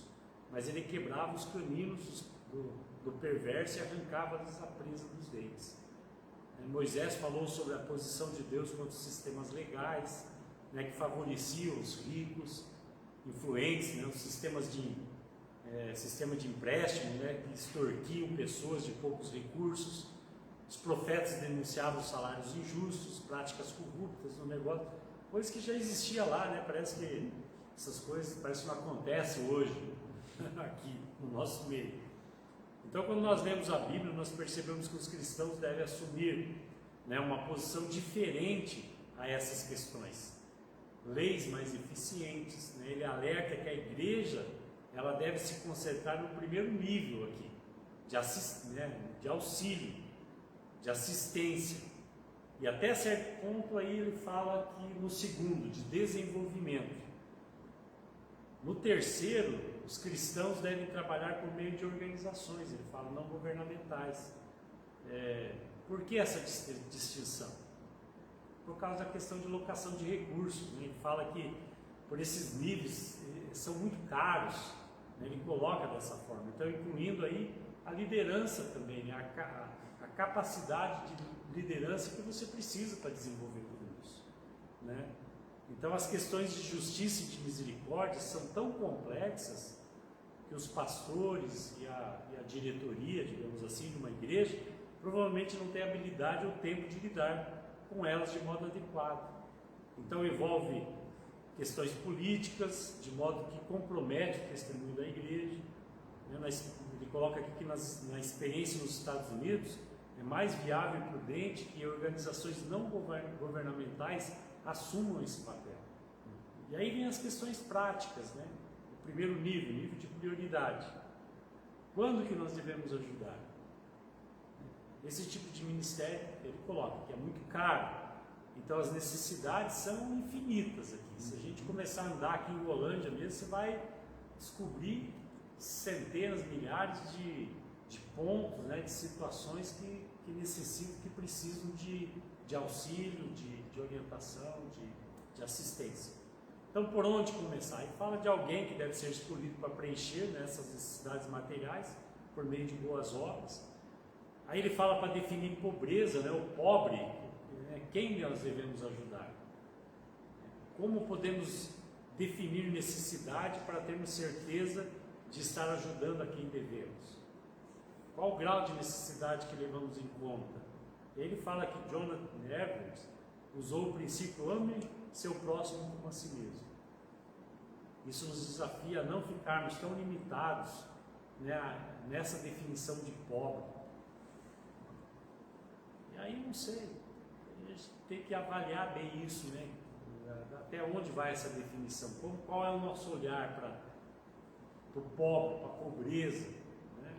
[SPEAKER 1] mas ele quebrava os caninos do perverso e arrancava-lhes a presa dos dentes. Moisés falou sobre a posição de Deus contra os sistemas legais, né, que favoreciam os ricos, influentes, né, os sistema de empréstimo, né, que extorquiam pessoas de poucos recursos. Os profetas denunciavam salários injustos, práticas corruptas no negócio, coisa que já existia lá, né? Parece que essas coisas parece que não acontecem hoje aqui no nosso meio. Então, quando nós lemos a Bíblia, nós percebemos que os cristãos devem assumir, né, uma posição diferente a essas questões. Leis mais eficientes, né? Ele alerta que a igreja ela deve se concentrar no primeiro nível aqui, de auxílio, de assistência, e até certo ponto aí ele fala aqui no segundo, de desenvolvimento. No terceiro, os cristãos devem trabalhar por meio de organizações, ele fala não governamentais. Por que essa distinção? Por causa da questão de locação de recursos, né? Ele fala que por esses níveis são muito caros, né? Ele coloca dessa forma, então incluindo aí a liderança também, né? A capacidade de liderança que você precisa para desenvolver tudo isso, né? Então as questões de justiça e de misericórdia são tão complexas que os pastores e a diretoria, digamos assim, de uma igreja provavelmente não tem habilidade ou tempo de lidar com elas de modo adequado. Então envolve questões políticas, de modo que compromete o testemunho da igreja. Ele coloca aqui que na experiência nos Estados Unidos é mais viável e prudente que organizações não governamentais assumam esse papel. E aí vem as questões práticas, né? O primeiro nível de prioridade. Quando que nós devemos ajudar? Esse tipo de ministério, ele coloca que é muito caro, então as necessidades são infinitas aqui. Se a gente começar a andar aqui em Rolândia mesmo, você vai descobrir centenas, milhares de pontos, né, de situações que necessitam, que precisam de auxílio, de orientação, de assistência. Então, por onde começar? Ele fala de alguém que deve ser escolhido para preencher, né, essas necessidades materiais por meio de boas obras. Aí ele fala para definir pobreza, né? O pobre, né? Quem nós devemos ajudar? Como podemos definir necessidade para termos certeza de estar ajudando a quem devemos? Qual o grau de necessidade que levamos em conta? Ele fala que Jonathan Edwards usou o princípio ame seu próximo como a si mesmo. Isso nos desafia a não ficarmos tão limitados, né, nessa definição de pobre. E aí não sei, a gente tem que avaliar bem isso, né? Até onde vai essa definição? Qual é o nosso olhar para o pobre, para a pobreza? Né?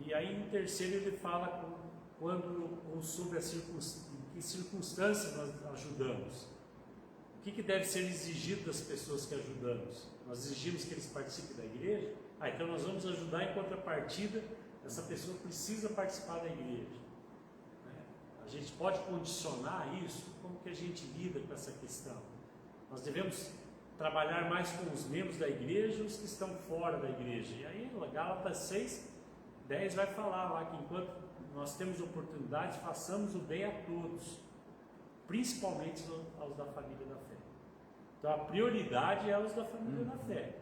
[SPEAKER 1] E aí, em terceiro, ele fala ou sobre em que circunstâncias nós ajudamos. O que deve ser exigido das pessoas que ajudamos? Nós exigimos que eles participem da igreja? Então nós vamos ajudar em contrapartida, essa pessoa precisa participar da igreja. A gente pode condicionar isso? Como que a gente lida com essa questão? Nós devemos trabalhar mais com os membros da igreja e os que estão fora da igreja. E aí, Gálatas 6:10 vai falar lá que enquanto nós temos oportunidade, façamos o bem a todos, principalmente aos da família da fé. Então a prioridade é aos da família da fé.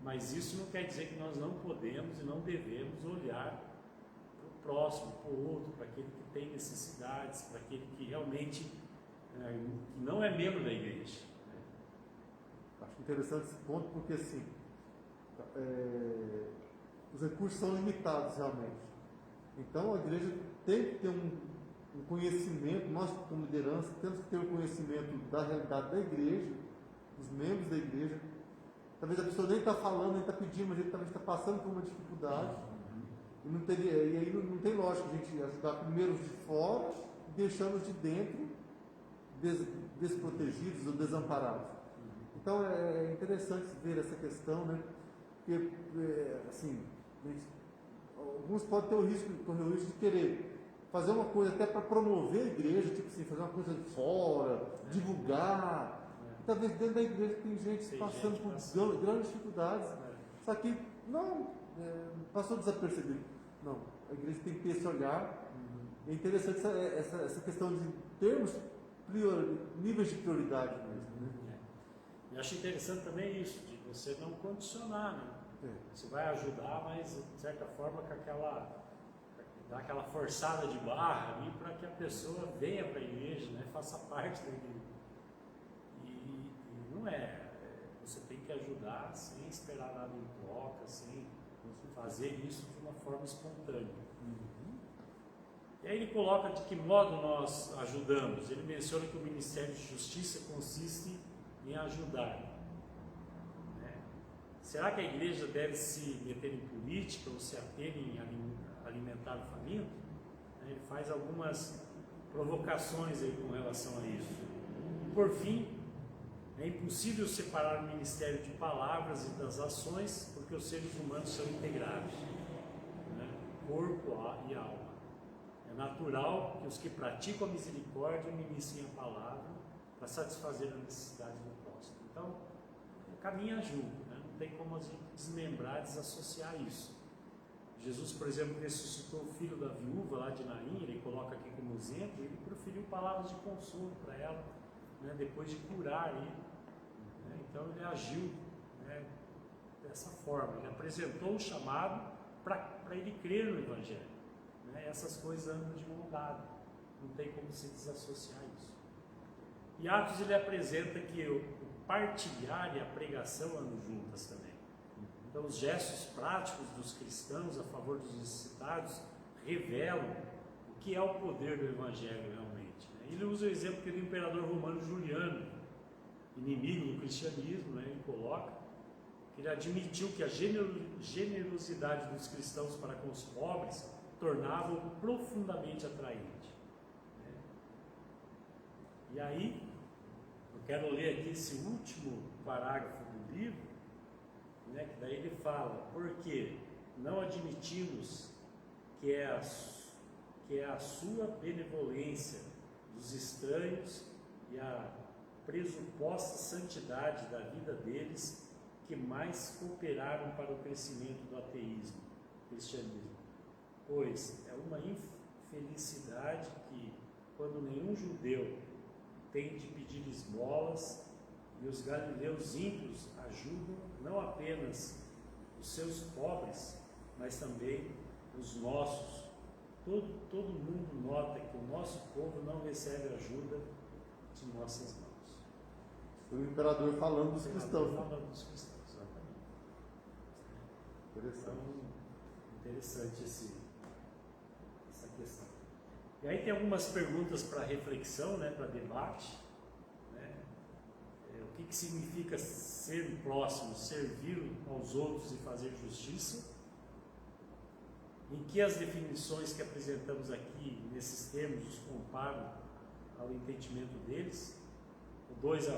[SPEAKER 1] Mas isso não quer dizer que nós não podemos e não devemos olhar para o próximo, para o outro, para aquele que tem necessidades, para aquele que realmente que não é membro da igreja.
[SPEAKER 3] Acho interessante esse ponto porque assim, os recursos são limitados realmente. Então a igreja tem que ter um conhecimento, nós como liderança temos que ter um conhecimento da realidade da igreja, dos membros da igreja. Talvez a pessoa nem está falando, nem está pedindo, mas ele talvez está passando por uma dificuldade. E aí não tem lógica a gente ajudar primeiro os de fora, deixando os de dentro desprotegidos ou desamparados. Então é interessante ver essa questão, né? Porque, assim, alguns podem correr o risco de querer fazer uma coisa até para promover a igreja, tipo assim, fazer uma coisa de fora, divulgar. Talvez dentro da igreja tem gente passando por grandes dificuldades. Só que não passou desapercebido. Não, a igreja tem que ter esse olhar. É interessante essa questão de termos níveis de prioridade mesmo. Né?
[SPEAKER 1] Eu acho interessante também isso, de você não condicionar, né? Você vai ajudar, mas de certa forma dar aquela forçada de barra ali para que a pessoa venha para a igreja, né? Faça parte da igreja. E não você tem que ajudar sem esperar nada em troca, sem fazer isso de uma forma espontânea. E aí ele coloca de que modo nós ajudamos. Ele menciona que o Ministério de Justiça consiste em ajudar. Será que a igreja deve se meter em política ou se ater em alimentar o faminto? Ele faz algumas provocações aí com relação a isso. E por fim, é impossível separar o ministério de palavras e das ações, porque os seres humanos são integrados, né? Corpo e alma. É natural que os que praticam a misericórdia ministrem a palavra para satisfazer a necessidade do próximo. Então, caminha junto, né? Não tem como a gente desmembrar, desassociar isso. Jesus, por exemplo, ressuscitou o filho da viúva lá de Naim, ele coloca aqui como exemplo, ele proferiu palavras de consolo para ela, né? Depois de curar ele. Né? Então ele agiu, né? Dessa forma, ele apresentou o chamado para ele crer no Evangelho. Né? Essas coisas andam de mão dada, não tem como se desassociar isso. E Atos ele apresenta que o partilhar e a pregação andam juntas também. Então os gestos práticos dos cristãos a favor dos necessitados revelam o que é o poder do Evangelho realmente. Né? Ele usa o exemplo do imperador romano Juliano, inimigo do cristianismo, né? Ele coloca que ele admitiu que a generosidade dos cristãos para com os pobres tornava-o profundamente atraente. Né? E aí, eu quero ler aqui esse último parágrafo do livro, né, que daí ele fala: porque não admitimos que é a sua benevolência dos estranhos e a pressuposta santidade da vida deles que mais cooperaram para o crescimento do ateísmo, cristianismo. pois é uma infelicidade que, quando nenhum judeu tem de pedir esmolas, e os galileus ímpios ajudam não apenas os seus pobres, mas também os nossos. Todo mundo nota que o nosso povo não recebe ajuda de nossas mãos.
[SPEAKER 3] O imperador falando dos cristãos.
[SPEAKER 1] Falando dos cristãos, exatamente.
[SPEAKER 3] Interessante.
[SPEAKER 1] Então, interessante essa questão. E aí tem algumas perguntas para reflexão, né, para debate. Né? O que significa ser próximo, servir aos outros e fazer justiça? Em que as definições que apresentamos aqui, nesses termos, os comparam ao entendimento deles? O 2,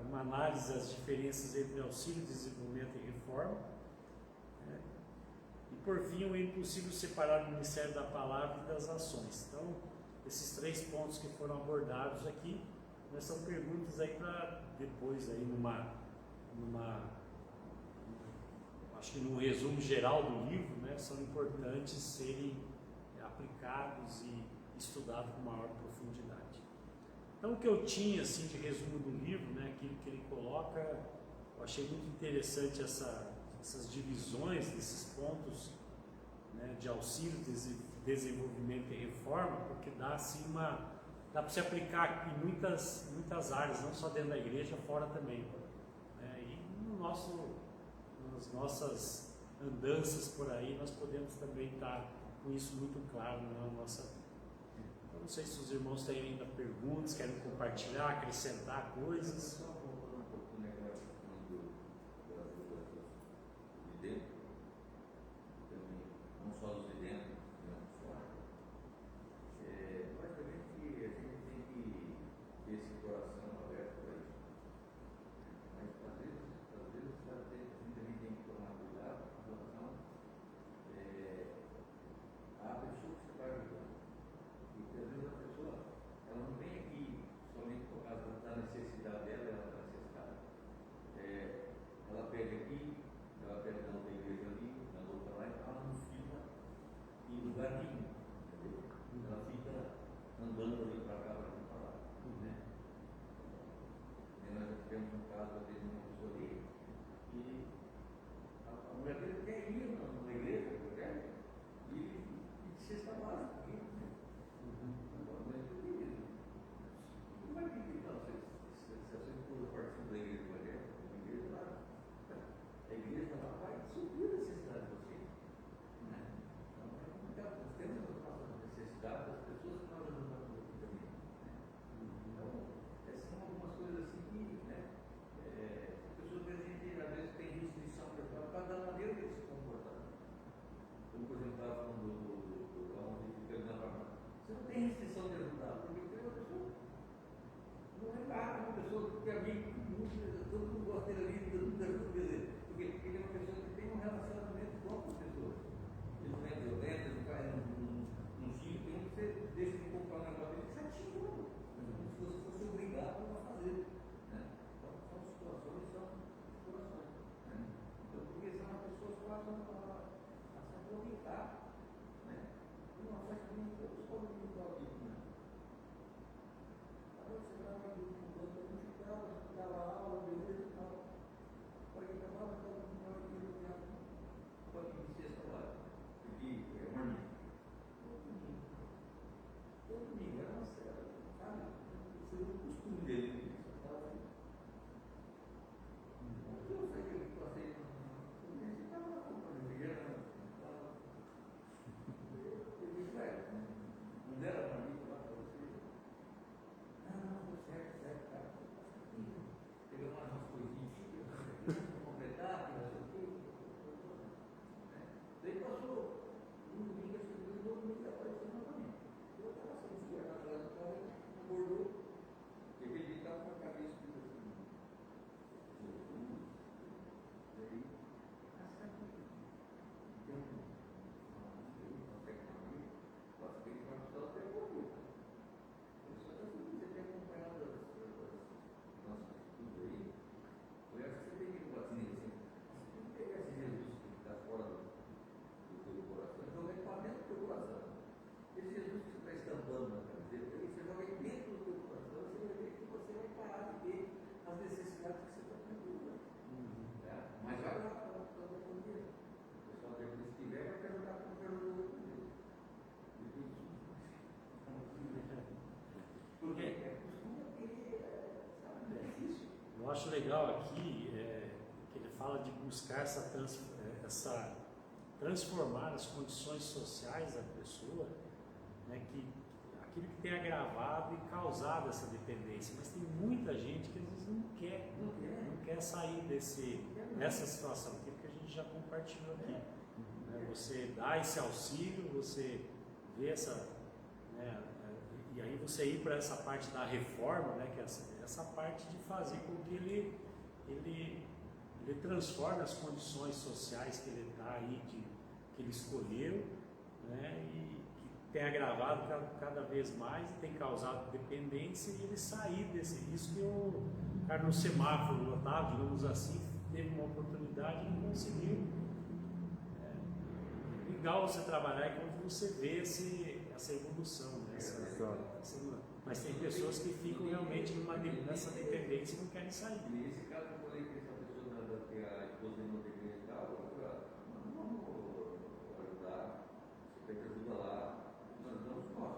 [SPEAKER 1] uma análise das diferenças entre auxílio, desenvolvimento e reforma. Né? E por fim, o impossível separar o ministério da palavra e das ações. Então, esses 3 pontos que foram abordados aqui, né, são perguntas aí para depois, aí acho que no resumo geral do livro, né, são importantes serem aplicados e estudados com maior profundidade. Então, o que eu tinha assim, de resumo do livro, né, aquilo que ele coloca, eu achei muito interessante essas divisões desses pontos, né, de auxílio, desenvolvimento e reforma, porque dá assim dá para se aplicar em muitas áreas, não só dentro da igreja, fora também. Né, e nas nossas andanças por aí, nós podemos também estar com isso muito claro na nossa vida. Então, não sei se os irmãos têm ainda perguntas, querem compartilhar, acrescentar coisas.
[SPEAKER 2] Só voltando um pouquinho naquela questão das de dentro, também, não só dos de dentro, mas dos fora. Logicamente que a gente tem que ter esse coração aberto para isso. Mas às vezes a gente também tem que tomar cuidado com relação à pessoa que você vai ajudar. Porque às vezes a pessoa ela não vem aqui somente por causa da necessidade dela, ela está necessitada. Ela pede aqui, ela pede na outra igreja ali, na outra lá, e ela não fica em lugar nenhum. Entendeu? Ela fica andando ali para cá, para lá. Né? E nós já tivemos um caso de uma pessoa ali, que a mulher dele quer ir na igreja, e de sexta básica. Como é que então, se a sua esposa participa da igreja evangélica, a igreja lá vai suprir a necessidade de você. Né? Então, é complicado. Nós temos as nossas necessidades das pessoas que nós ajudamos aqui também. Né? Então, essas são algumas coisas assim que, né, as pessoas que a gente às vezes tem restrição para dar maneira de se comportar. Como, por exemplo, estava falando do aonde fica na farmácia. Você não tem restrição de ajudar, porque tem uma pessoa. Não é raro uma pessoa que é amigo, todo mundo gosta dele ali, todo mundo ajuda, quer dizer, porque ele é uma pessoa que tem um relacionamento com outras pessoas. Ele não é violento, ele não faz um giro, tem um que você deixa de comprar um negócio dele que você ativa, como se você fosse obrigado a fazer. Né? Então, são situações. Né? Então, porque são as pessoas que passam a se aproveitar. Né? E uma festa que todos podem mudar aqui. Né? Agora você vai para o mundo, eu ficava a aula, beleza e tal. Para que acabava, todo mundo pode me ser salário. Porque é uma amiga. Todo domingo era uma série, sabe? Isso é o costume dele. Eu sei que eu passei no estava lá comprando dinheiro, eu disse, não era para mim, lá para você. Não, certo, cara. Pegamos umas coisinhas para completar, não sei o quê. Daí passou um domingo, acho que no domingo apareceu novamente. Eu estava sem esquerda na casa, acordou,
[SPEAKER 1] legal aqui é que ele fala de buscar transformar as condições sociais da pessoa, né, que aquilo que tem agravado e causado essa dependência. Mas tem muita gente que às vezes não quer sair dessa situação, aquilo que a gente já compartilhou aqui. Né? Você dá esse auxílio, você vê essa, né, e aí você ir para essa parte da reforma, né, que é essa parte de fazer com que ele transforme as condições sociais que ele está aí, que ele escolheu, né, e que tem agravado cada vez mais e tem causado dependência, e ele sair desse risco. O cara no semáforo lotado, digamos assim, teve uma oportunidade e conseguiu. Legal você trabalhar é quando você vê essa evolução, né? Mas tem pessoas que ficam realmente nessa dependência e não querem sair.
[SPEAKER 2] E nesse caso, eu falei que essa pessoa que a esposa não tem igreja e tal, vamos ajudar, você tem que ajudar lá, nós damos nós.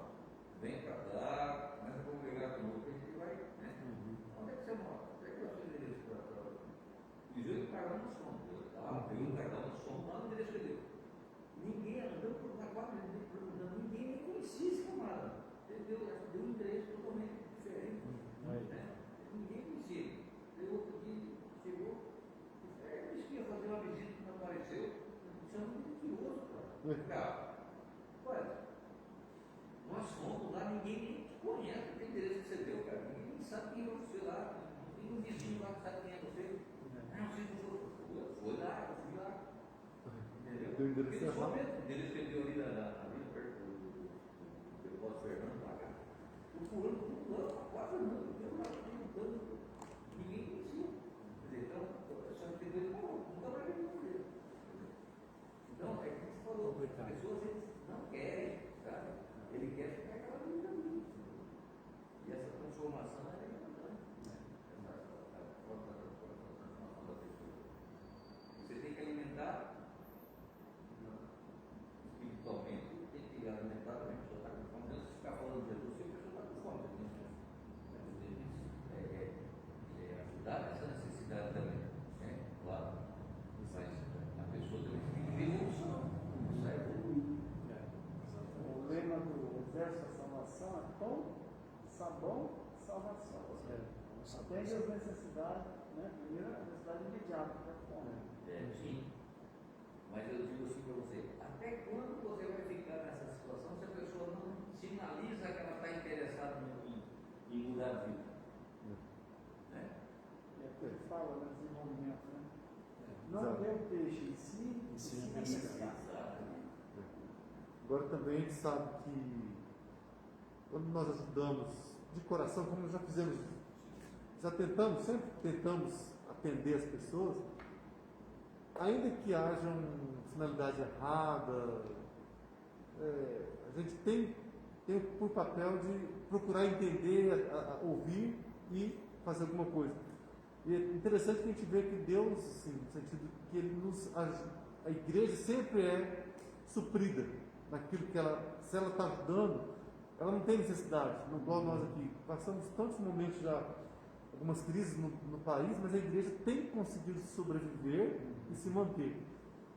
[SPEAKER 2] Vem para cá, começa a congregar conosco, a gente vai, né? Onde é que você mora? Onde é que você endereço para e veio o cartão no som, veio o cartão no som lá no endereço que deu. Ninguém andou na quadra, ninguém nem conhecia esse camarada. Ele deu um endereço totalmente diferente. Né? Ninguém conhecia. Ele outro dia chegou, disse que ia fazer uma visita que não apareceu. Isso é muito mentiroso, cara. Olha, nós fomos lá, ninguém nem te conhece o endereço que você deu, cara. Ninguém nem sabe quem é você lá. Não tem um vizinho lá que sabe quem é você. Não, você foi lá, eu fui lá. Entendeu?
[SPEAKER 3] Deu endereço errado.
[SPEAKER 2] Eles pediu ali na vida perto do depósito Fernando para cá. O fulano pulando, quase não, eu lá perguntando, ninguém conhecia. Quer dizer, então, só que ele falou, nunca vai ver com ele. Então, é que você falou, as pessoas eles não querem, sabe? Ele quer ficar aquela vida ali. E essa transformação é importante. Essa transformação da pessoa. Você tem que alimentar espiritualmente, tem que alimentar também, a pessoa está com fome. Se ficar falando de Jesus, a pessoa está com fome. Ajudar nessa necessidade também, né? Claro. Mas a pessoa também tem que ver evolução. Isso é evoluir.
[SPEAKER 4] O lema do Exército da Salvação é pão, sabão, salvação. Atende as necessidades, né? Primeiro a necessidade imediata, que é a fome.
[SPEAKER 2] Sim. Mas eu digo assim para você, até quando você vai ficar nessa situação se a pessoa não sinaliza que ela está interessada em mudar a vida? Né?
[SPEAKER 4] É o que ele fala no desenvolvimento, né? Não vê o peixe em si, ensina a pescar.
[SPEAKER 3] Agora também a gente sabe que quando nós ajudamos de coração, como nós já fizemos, sempre tentamos atender as pessoas, ainda que haja uma finalidade errada, a gente tem por papel de procurar entender, ouvir e fazer alguma coisa. E é interessante que a gente vê que Deus, assim, no sentido que Ele a igreja sempre é suprida naquilo que se ela está ajudando, ela não tem necessidade, não igual nós aqui. Passamos tantos momentos já, algumas crises no país, mas a igreja tem conseguido sobreviver e se manter.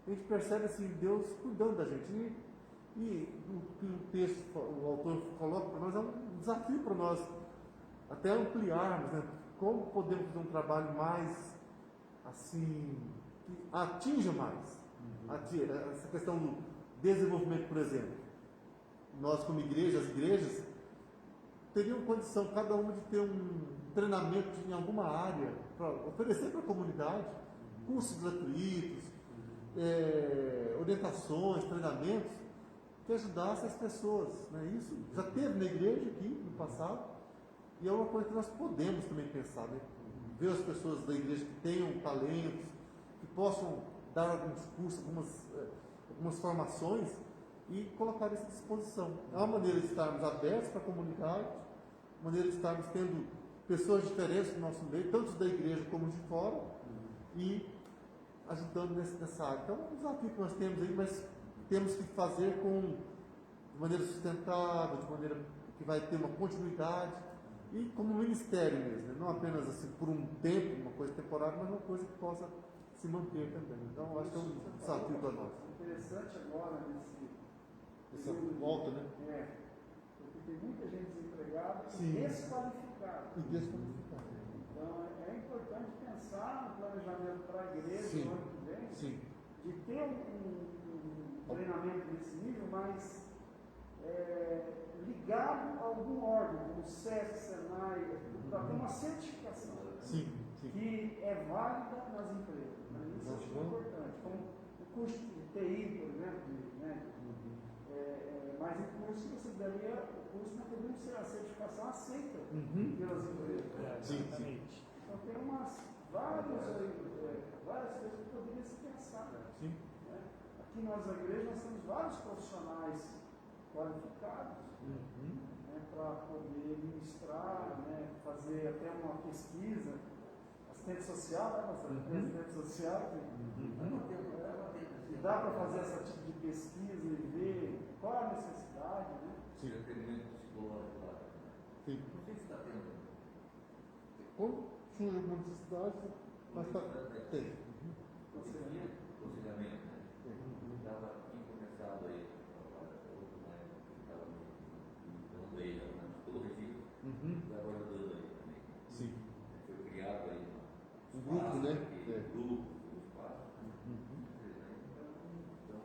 [SPEAKER 3] A gente percebe assim, Deus cuidando da gente. E o que o texto, o autor coloca para nós é um desafio para nós, até ampliarmos, né? Como podemos fazer um trabalho mais, assim, que atinja mais. Essa questão do desenvolvimento, por exemplo. Nós, como igreja, as igrejas, teriam condição, cada uma, de ter um treinamento em alguma área, para oferecer para a comunidade, cursos gratuitos, orientações, treinamentos, que ajudassem as pessoas. Né? Isso já teve na igreja aqui, no passado, e é uma coisa que nós podemos também pensar, né? Ver as pessoas da igreja que tenham talentos, que possam dar alguns cursos, algumas formações, e colocar isso à disposição. É uma maneira de estarmos abertos para a comunidade, maneira de estarmos tendo pessoas diferentes no nosso meio, tanto da igreja como de fora, e ajudando nessa área. Então, é um desafio que nós temos aí, mas temos que fazer de maneira sustentável, de maneira que vai ter uma continuidade, E como ministério mesmo, né? Não apenas assim por um tempo, uma coisa temporária, mas uma coisa que possa se manter também. Então, eu acho que é um desafio para nós.
[SPEAKER 4] Interessante agora
[SPEAKER 3] Essa volta, né?
[SPEAKER 4] Porque tem muita gente desempregada e
[SPEAKER 3] Sim.
[SPEAKER 4] desqualificada.
[SPEAKER 3] E desqualificar.
[SPEAKER 4] Então é importante pensar no planejamento para a igreja
[SPEAKER 3] Sim.
[SPEAKER 4] no ano que vem,
[SPEAKER 3] Sim.
[SPEAKER 4] de ter um treinamento nesse nível, mas ligado a algum órgão, como o SESC, Senai, para ter uma certificação
[SPEAKER 3] Sim. Sim.
[SPEAKER 4] que é válida nas empresas. Né? Isso acho que é importante. Como o curso de TI, por exemplo, né? Mas o curso que você daria, o curso não poderia ser a certificação aceita pelas empresas.
[SPEAKER 3] Sim,
[SPEAKER 1] Exatamente.
[SPEAKER 4] Então tem várias coisas que poderiam se pensar.
[SPEAKER 3] Sim.
[SPEAKER 4] Né? Aqui nós na igreja nós temos vários profissionais qualificados para poder ministrar, né? Fazer até uma pesquisa, assistente social, né? Assistente social, dá para fazer esse tipo de pesquisa e ver qual é a necessidade, né?
[SPEAKER 3] Sim.
[SPEAKER 2] Atendimento psicológico lá.
[SPEAKER 3] Sim.
[SPEAKER 2] Não sei se está tendo.
[SPEAKER 3] Quando surge alguma necessidade, mas está. Tem.
[SPEAKER 2] Aconselhamento, né? Tinha começado aí, estava dando aí na psicologia, e agora dando aí também.
[SPEAKER 3] Sim.
[SPEAKER 2] Foi criado aí
[SPEAKER 3] Um grupo, né?
[SPEAKER 2] Grupo, um espaço. Então,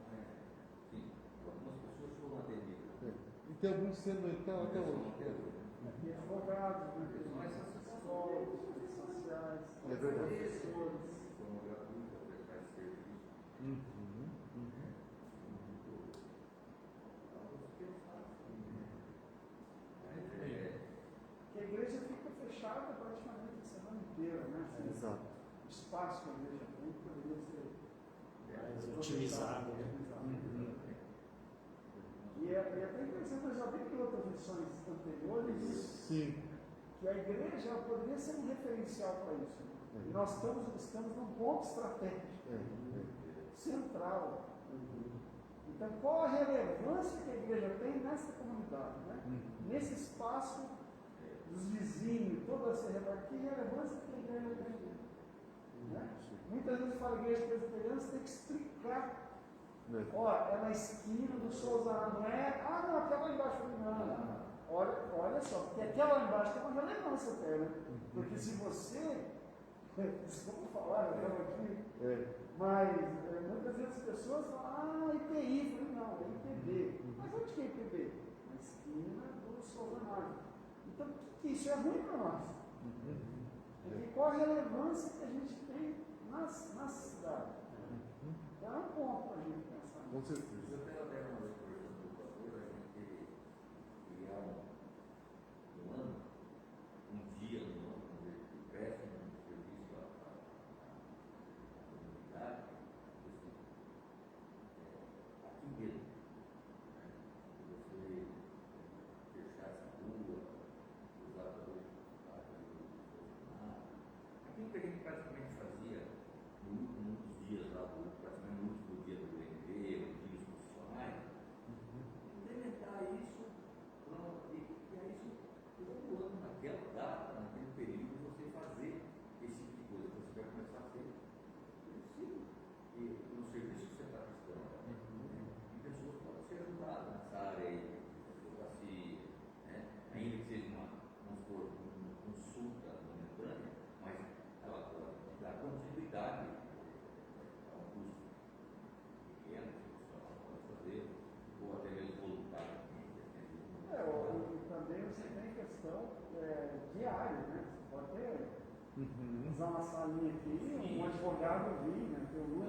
[SPEAKER 2] sim, algumas pessoas foram atendidas.
[SPEAKER 3] E tem alguns sendo aí até hoje.
[SPEAKER 4] E advogados, né? Psicólogos, sociais,
[SPEAKER 3] É verdade.
[SPEAKER 4] professores.
[SPEAKER 2] Foram gratuitas, prestar esse serviço.
[SPEAKER 4] Que a igreja fica fechada praticamente a semana inteira, né?
[SPEAKER 3] Exato.
[SPEAKER 4] O espaço que a igreja tem poderia ser
[SPEAKER 1] Mais otimizado, né?
[SPEAKER 4] E é até interessante, eu já vi que em outras lições anteriores
[SPEAKER 3] Sim.
[SPEAKER 4] que a igreja ela poderia ser um referencial para isso. E nós estamos num ponto estratégico, central. Então, qual a relevância que a igreja tem nessa comunidade? Né? Nesse espaço dos vizinhos, toda essa relevância, que relevância que a igreja tem? Né? Muitas vezes fala igreja presbiteriana, você tem que explicar. Ó, é na esquina do Souza, não é? Ah, não, aquela lá embaixo. Não. Olha só, porque aquela lá embaixo tem uma relevância até, né? Porque se você. Desculpa falar, eu estava aqui. Mas muitas vezes as pessoas falam, IPI. Eu falei, não, é IPB. Mas onde que é IPB? Na esquina do Souza Mágico. Então, isso é ruim para nós. Porque qual a relevância que a gente tem na cidade? Então é um ponto para a gente pensar.
[SPEAKER 3] Com certeza.
[SPEAKER 2] Eu tenho até uma vez conversando com o pastor, a gente criar um ano, um dia no ano, onde ele presta um serviço à comunidade, aqui mesmo. Você fechar essa rua, usar para o aquilo que a gente praticamente fazia num dos dias lá, praticamente no último dia do BNB, os dias profissionais, implementar isso, e é isso todo ano, naquela data, naquele período, você fazer esse tipo de coisa. Você vai começar a ser conhecido. E no serviço que você está prestando, e pessoas podem ser ajudadas nessa área aí, ainda que seja uma consulta momentânea, mas ela pode dar continuidade a um custo pequeno que o profissional pode fazer, ou até mesmo voluntário.
[SPEAKER 4] E também você tem questão diária, né? Você pode ter, usar uma salinha aqui, um advogado vir, né? Ter um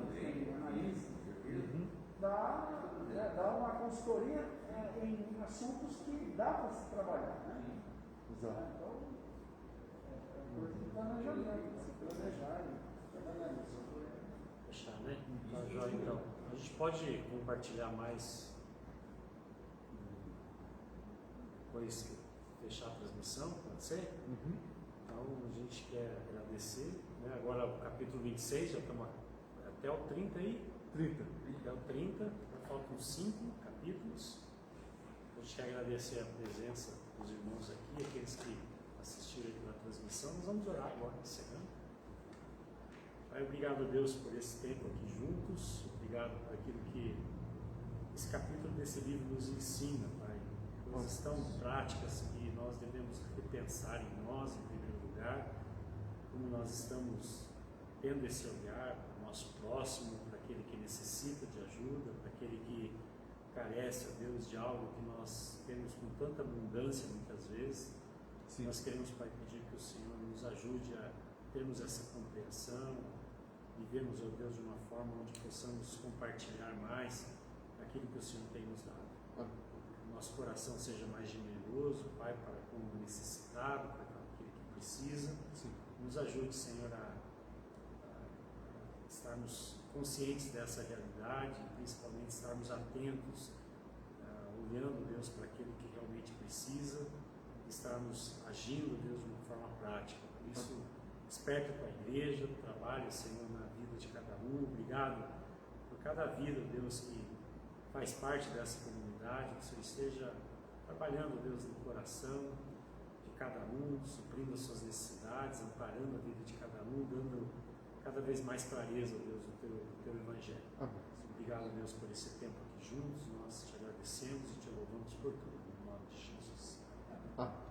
[SPEAKER 4] analista, dar uma consultoria em assuntos que dá para se trabalhar, né?
[SPEAKER 3] Exato.
[SPEAKER 4] Então, é coisa de planejamento, se planejar e trabalhar nisso.
[SPEAKER 1] Fechar, né? Tá joia, então. A gente pode compartilhar mais depois que fechar a transmissão, pode ser? Então a gente quer agradecer, né? Agora o capítulo 26, já estamos até o 30 aí.
[SPEAKER 3] 30.
[SPEAKER 1] Até o 30, faltam 5 capítulos. A gente quer agradecer a presença dos irmãos aqui, aqueles que oração, nós vamos orar agora, encerrando. Pai, obrigado, Deus, por esse tempo aqui juntos, obrigado por aquilo que esse capítulo desse livro nos ensina, Pai, coisas tão práticas que nós devemos repensar em nós, em primeiro lugar, como nós estamos tendo esse olhar para o nosso próximo, para aquele que necessita de ajuda, para aquele que carece, ó Deus, de algo que nós temos com tanta abundância muitas vezes.
[SPEAKER 3] Sim.
[SPEAKER 1] Nós queremos, Pai, pedir que o Senhor nos ajude a termos essa compreensão, vivemos, ó Deus, de uma forma onde possamos compartilhar mais aquilo que o Senhor tem nos dado. Que o nosso coração seja mais generoso, Pai, para com o necessitado, para com aquele que precisa.
[SPEAKER 3] Sim.
[SPEAKER 1] Nos ajude, Senhor, a estarmos conscientes dessa realidade, principalmente estarmos atentos, olhando, Deus, para aquele que realmente precisa, estarmos agindo, Deus, de uma forma prática. Por isso, desperta com a igreja, trabalha, Senhor, na vida de cada um. Obrigado por cada vida, Deus, que faz parte dessa comunidade, que o Senhor esteja trabalhando, Deus, no coração de cada um, suprindo as suas necessidades, amparando a vida de cada um, dando cada vez mais clareza, Deus, do teu Evangelho.
[SPEAKER 3] Amém.
[SPEAKER 1] Obrigado, Deus, por esse tempo aqui juntos. Nós te agradecemos e te louvamos por tudo. Em nome de Jesus. Amém.
[SPEAKER 3] Amém.